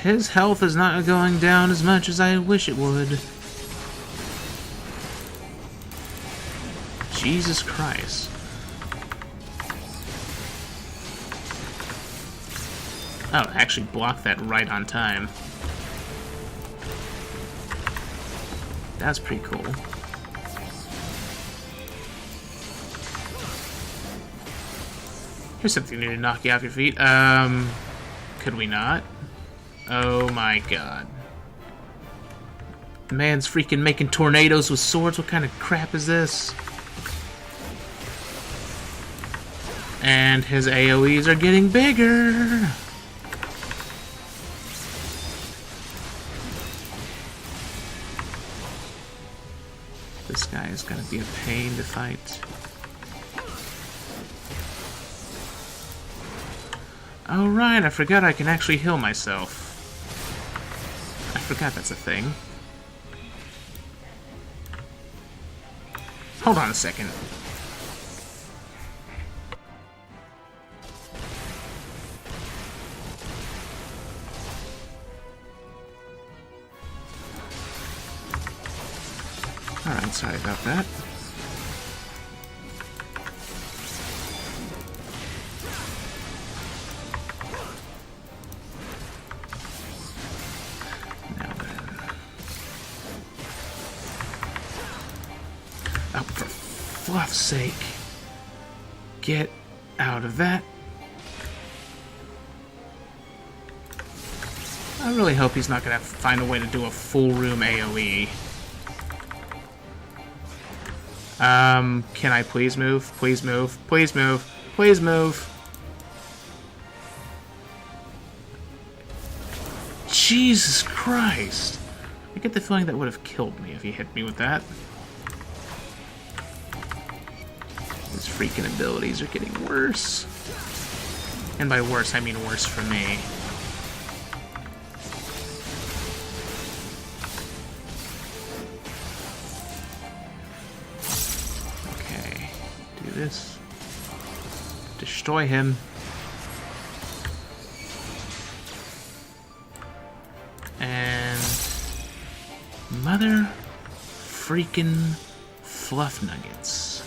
His health is not going down as much as I wish it would. Jesus Christ. Oh, actually blocked that right on time. That's pretty cool. Here's something new to knock you off your feet. Could we not? Oh my god. The man's freaking making tornadoes with swords. What kind of crap is this? And his AoEs are getting bigger. This guy is gonna be a pain to fight. Oh right, I forgot I can actually heal myself. I forgot that's a thing. Hold on a second. Alright, sorry about that. Now then. Oh, for fluff's sake. Get out of that. I really hope he's not going to find a way to do a full room AoE. Can I please move? Please move. Please move. Please move. Jesus Christ. I get the feeling that would have killed me if he hit me with that. His freaking abilities are getting worse. And by worse, I mean worse for me. This. Destroy him. mother freaking fluff nuggets.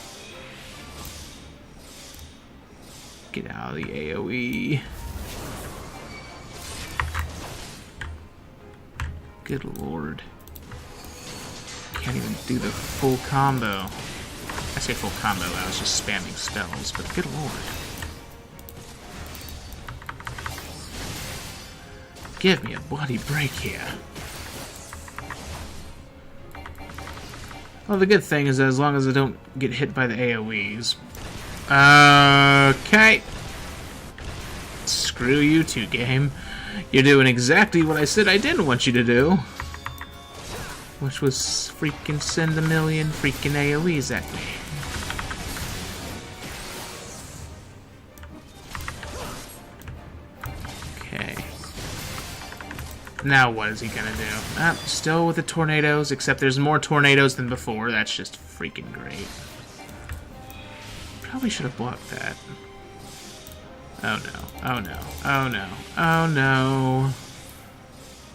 Get out of the AoE. Good lord. Can't even do the full combo. I say full combo, I was just spamming spells, but good lord. Give me a bloody break here. Well, the good thing is that as long as I don't get hit by the AoEs. Okay. Screw you two, game. You're doing exactly what I said I didn't want you to do. Which was freaking send a million freaking AoEs at me. Okay. Now what is he gonna do? Still with the tornadoes, except there's more tornadoes than before. That's just freaking great. Probably should have blocked that. Oh no, oh no, oh no, oh no.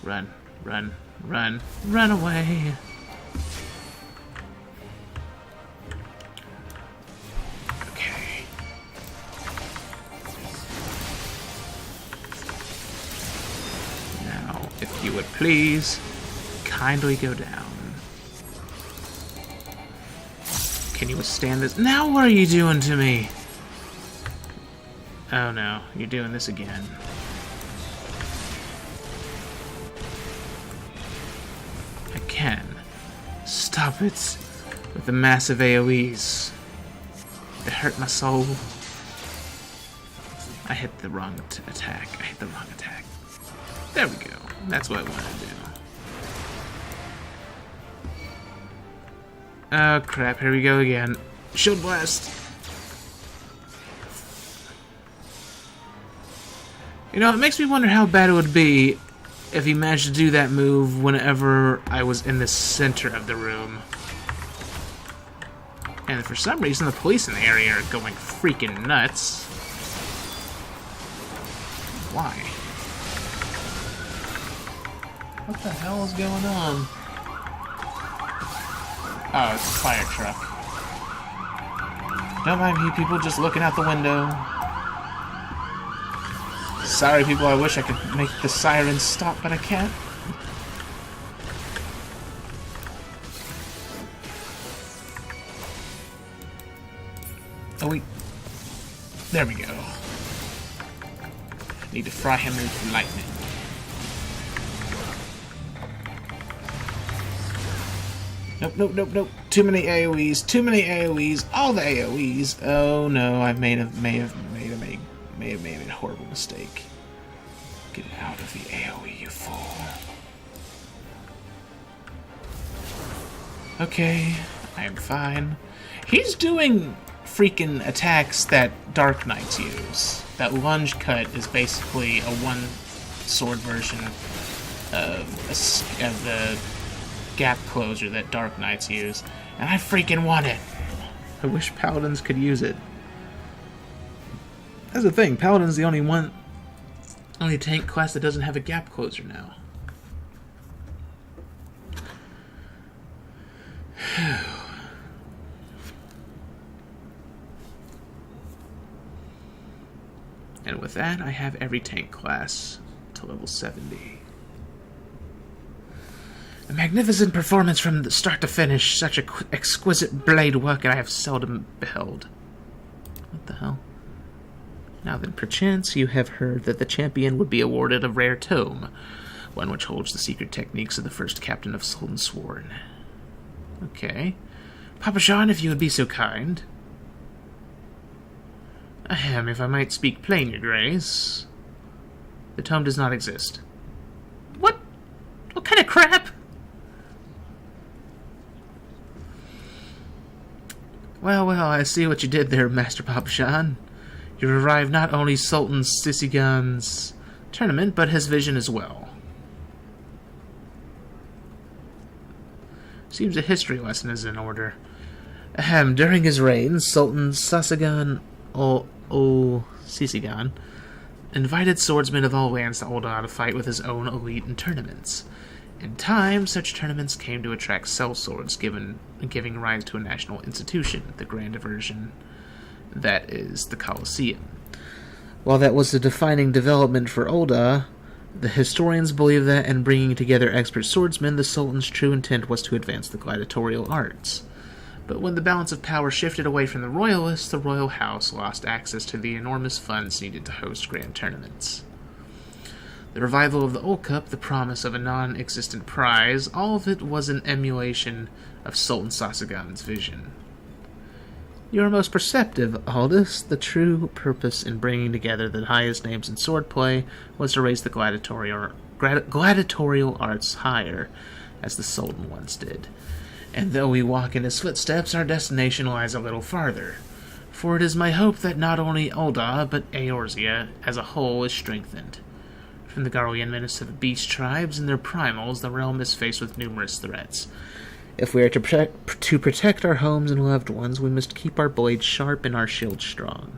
Run, run, run, run away. Okay. Now, if you would please, kindly go down. Can you withstand this? Now what are you doing to me? Oh no, you're doing this again. Again. Stop it with the massive AoEs. They hurt my soul. I hit the wrong attack. I hit the wrong attack. There we go. That's what I wanted to do. Oh crap, here we go again. Shield blast! You know, it makes me wonder how bad it would be if he managed to do that move whenever I was in the center of the room. And for some reason, the police in the area are going freaking nuts. Why? What the hell is going on? Oh, it's a fire truck. Don't mind me, people, just looking out the window. Sorry, people, I wish I could make the sirens stop, but I can't. Oh, wait. There we go. Need to fry him with lightning. Nope, nope, nope, nope. Too many AoEs. Too many AoEs. All the AoEs. Oh no, I may have made a horrible mistake. Get out of the AoE, you fool. Okay, I am fine. He's doing freaking attacks that Dark Knights use. That lunge cut is basically a one-sword version of the gap closure that Dark Knights use, and I freaking want it. I wish Paladins could use it. That's the thing, Paladin's the only tank class that doesn't have a gap closer now. And with that, I have every tank class to level 70. A magnificent performance from the start to finish. Such exquisite blade work I have seldom beheld. What the hell? Now then, perchance you have heard that the champion would be awarded a rare tome, one which holds the secret techniques of the first captain of Sultan Sworn. Okay. Papa Jean, if you would be so kind. Ahem, if I might speak plain, your grace. The tome does not exist. What? What kind of crap? Well, well, I see what you did there, Master Papa Jean. You revived not only Sultan Sisigan's tournament, but his vision as well. Seems a history lesson is in order. Ahem, during his reign, Sultan Sasigan Sisigan invited swordsmen of all lands to Ul'dah to fight with his own elite in tournaments. In time, such tournaments came to attract sellswords, giving rise to a national institution, the grand diversion that is the Colosseum. While that was the defining development for Ul'dah, the historians believe that in bringing together expert swordsmen, the Sultan's true intent was to advance the gladiatorial arts. But when the balance of power shifted away from the royalists, the royal house lost access to the enormous funds needed to host grand tournaments. The revival of the Ult Cup, the promise of a non-existent prize, all of it was an emulation of Sultan Sasaghaman's vision. You are most perceptive, Aldous. The true purpose in bringing together the highest names in swordplay was to raise the gladiatorial arts higher, as the Sultan once did. And though we walk in his footsteps, our destination lies a little farther. For it is my hope that not only Ul'dah, but Eorzea as a whole is strengthened. From the Garlean menace to the beast tribes and their primals, the realm is faced with numerous threats. If we are to protect our homes and loved ones, we must keep our blades sharp and our shields strong.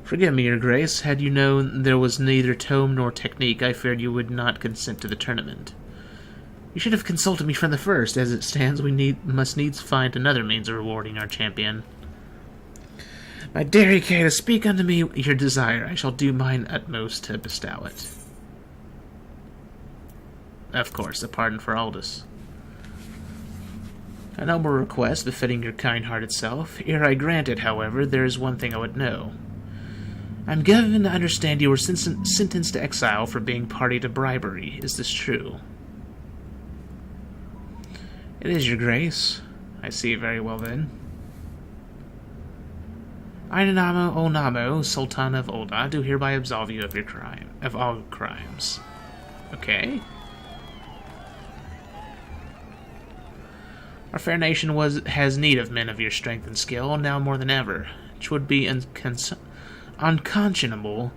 Forgive me, Your Grace. Had you known there was neither tome nor technique, I feared you would not consent to the tournament. You should have consulted me from the first. As it stands, we must needs find another means of rewarding our champion. My dear Ikeda, speak unto me your desire. I shall do mine utmost to bestow it. Of course, a pardon for Aldous. A noble request befitting your kind-hearted self. Ere I grant it, however, there is one thing I would know. I'm given to understand you were sentenced to exile for being party to bribery. Is this true? It is, Your Grace. I see very well, then. Ainanamo Olnamo, Sultan of Ul'dah, do hereby absolve you of all crimes. Okay. Our fair nation has need of men of your strength and skill, now more than ever. 'Twould be unconscionable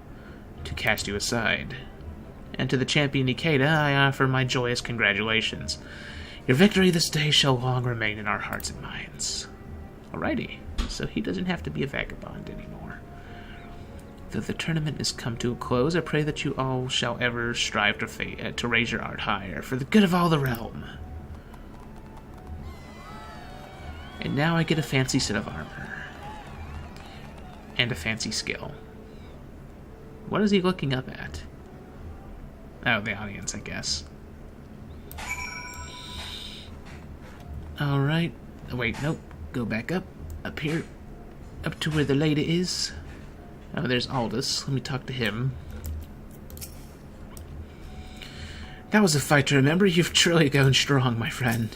to cast you aside. And to the champion Ikeda, I offer my joyous congratulations. Your victory this day shall long remain in our hearts and minds. Alrighty, so he doesn't have to be a vagabond anymore. Though the tournament is come to a close, I pray that you all shall ever strive to raise your art higher, for the good of all the realm. And now I get a fancy set of armor. And a fancy skill. What is he looking up at? Oh, the audience, I guess. Alright. Oh, wait, nope. Go back up. Up here. Up to where the lady is. Oh, there's Aldous. Let me talk to him. That was a fight to remember. You've truly gone strong, my friend.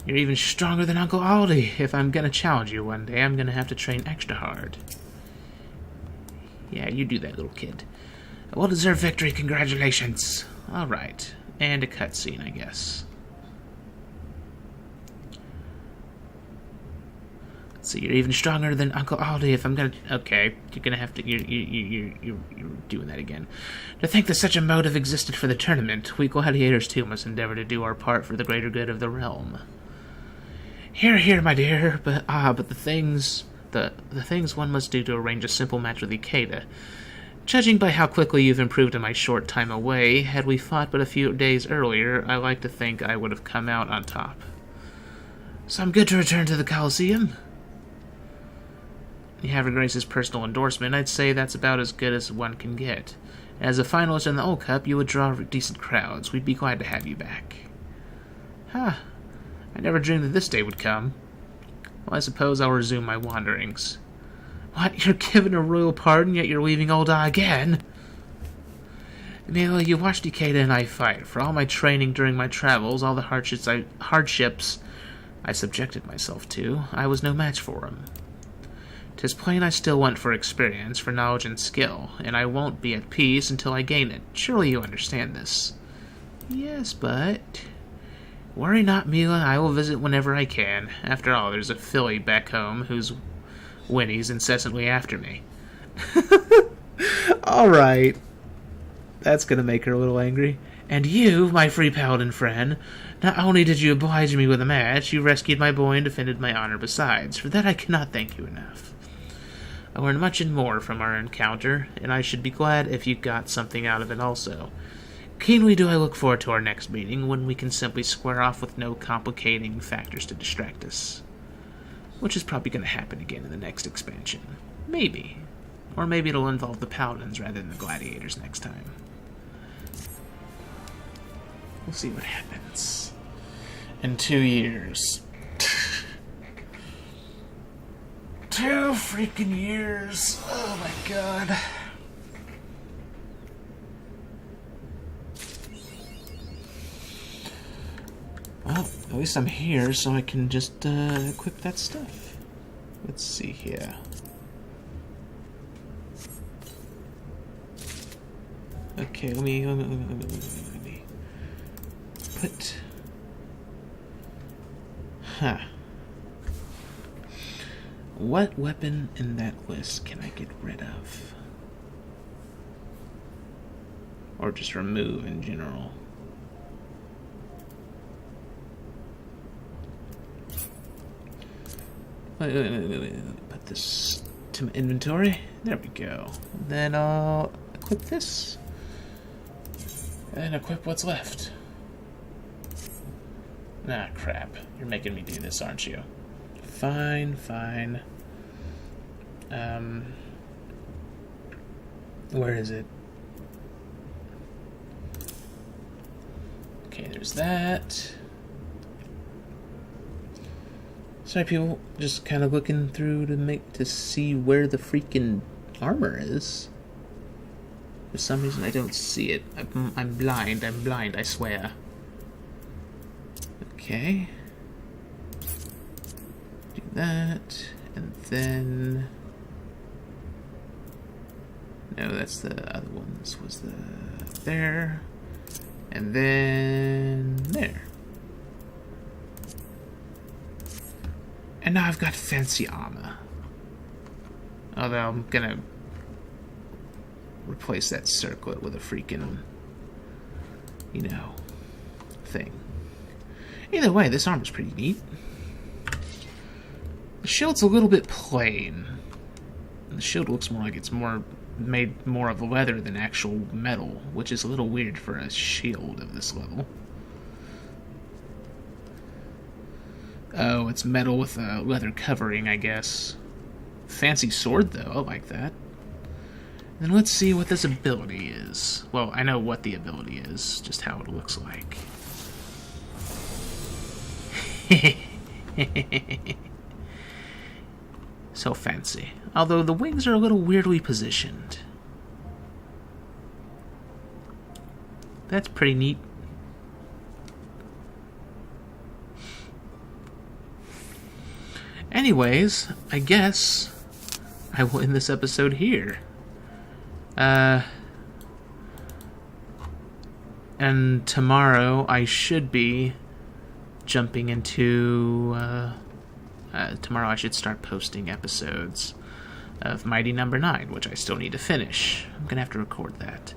You're even stronger than Uncle Aldi. If I'm gonna challenge you one day, I'm gonna have to train extra hard. Yeah, you do that, little kid. A well-deserved victory, congratulations. Alright. And a cutscene, I guess. So you're even stronger than Uncle Aldi if I'm gonna... Okay, you're gonna have to... You're doing that again. To think that such a motive existed for the tournament, we gladiators too must endeavor to do our part for the greater good of the realm. Hear, hear, my dear, but the things one must do to arrange a simple match with Ikeda. Judging by how quickly you've improved in my short time away, had we fought but a few days earlier, I like to think I would have come out on top. So I'm good to return to the Colosseum? You have Her Grace's personal endorsement. I'd say that's about as good as one can get. As a finalist in the Ult Cup, you would draw decent crowds. We'd be glad to have you back. Huh. I never dreamed that this day would come. Well, I suppose I'll resume my wanderings. What? You're given a royal pardon, yet you're leaving Ul'dah again? Mila, you watched Ikeda and I fight. For all my training during my travels, all the hardships I subjected myself to, I was no match for him. 'Tis plain I still want for experience, for knowledge and skill, and I won't be at peace until I gain it. Surely you understand this. Yes, but... Worry not, Mila. I will visit whenever I can. After all, there's a filly back home whose whinnies incessantly after me. Alright. That's gonna make her a little angry. And you, my free paladin friend, not only did you oblige me with a match, you rescued my boy and defended my honor besides. For that I cannot thank you enough. I learned much and more from our encounter, and I should be glad if you got something out of it also. Keenly do I look forward to our next meeting, when we can simply square off with no complicating factors to distract us. Which is probably going to happen again in the next expansion. Maybe. Or maybe it'll involve the Paladins rather than the Gladiators next time. We'll see what happens. In 2 years. 2 freaking years. Oh my god. Well, at least I'm here, so I can just equip that stuff. Let's see here. Okay, let me put... Huh. What weapon in that list can I get rid of? Or just remove in general? Wait. Put this to my inventory. There we go. Then I'll equip this. And equip what's left. Ah, crap. You're making me do this, aren't you? Fine. Where is it? Okay, there's that. Sorry, people. Just kind of looking through to see where the freaking armor is. For some reason, I don't see it. I'm blind, I swear. Okay. Do that, and then... No, that's the other one. This was the... There. And then... There. And now I've got fancy armor. Although I'm gonna... replace that circlet with a freaking, you know, thing. Either way, this armor's pretty neat. The shield's a little bit plain. The shield looks more like it's made more of leather than actual metal, which is a little weird for a shield of this level. Oh, it's metal with a leather covering, I guess. Fancy sword, though. I like that. Then let's see what this ability is. Well, I know what the ability is, just how it looks like. So fancy. Although the wings are a little weirdly positioned. That's pretty neat. Anyways, I guess I will end this episode here. And tomorrow I should be jumping into, tomorrow I should start posting episodes of Mighty Number 9, which I still need to finish. I'm gonna have to record that.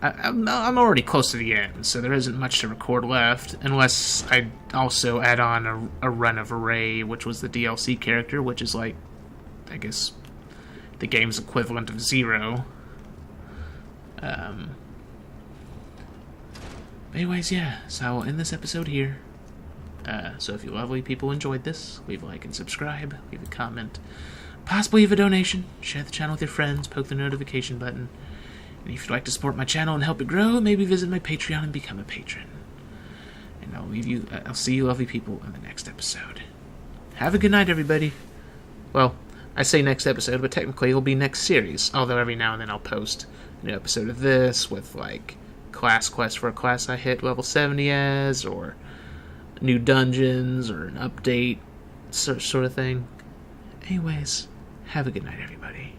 I'm already close to the end, so there isn't much to record left, unless I also add on a run of Array, which was the DLC character, which is like, I guess, the game's equivalent of Zero. Anyways, yeah, so I will end this episode here. So if you lovely people enjoyed this, leave a like and subscribe, leave a comment, possibly leave a donation, share the channel with your friends, poke the notification button, and if you'd like to support my channel and help it grow, maybe visit my Patreon and become a patron. And I'll see you lovely people in the next episode. Have a good night, everybody. Well, I say next episode, but technically it'll be next series, although every now and then I'll post a new episode of this with, like, class quest for a class I hit level 70 as, or new dungeons, or an update, sort of thing. Anyways, have a good night, everybody.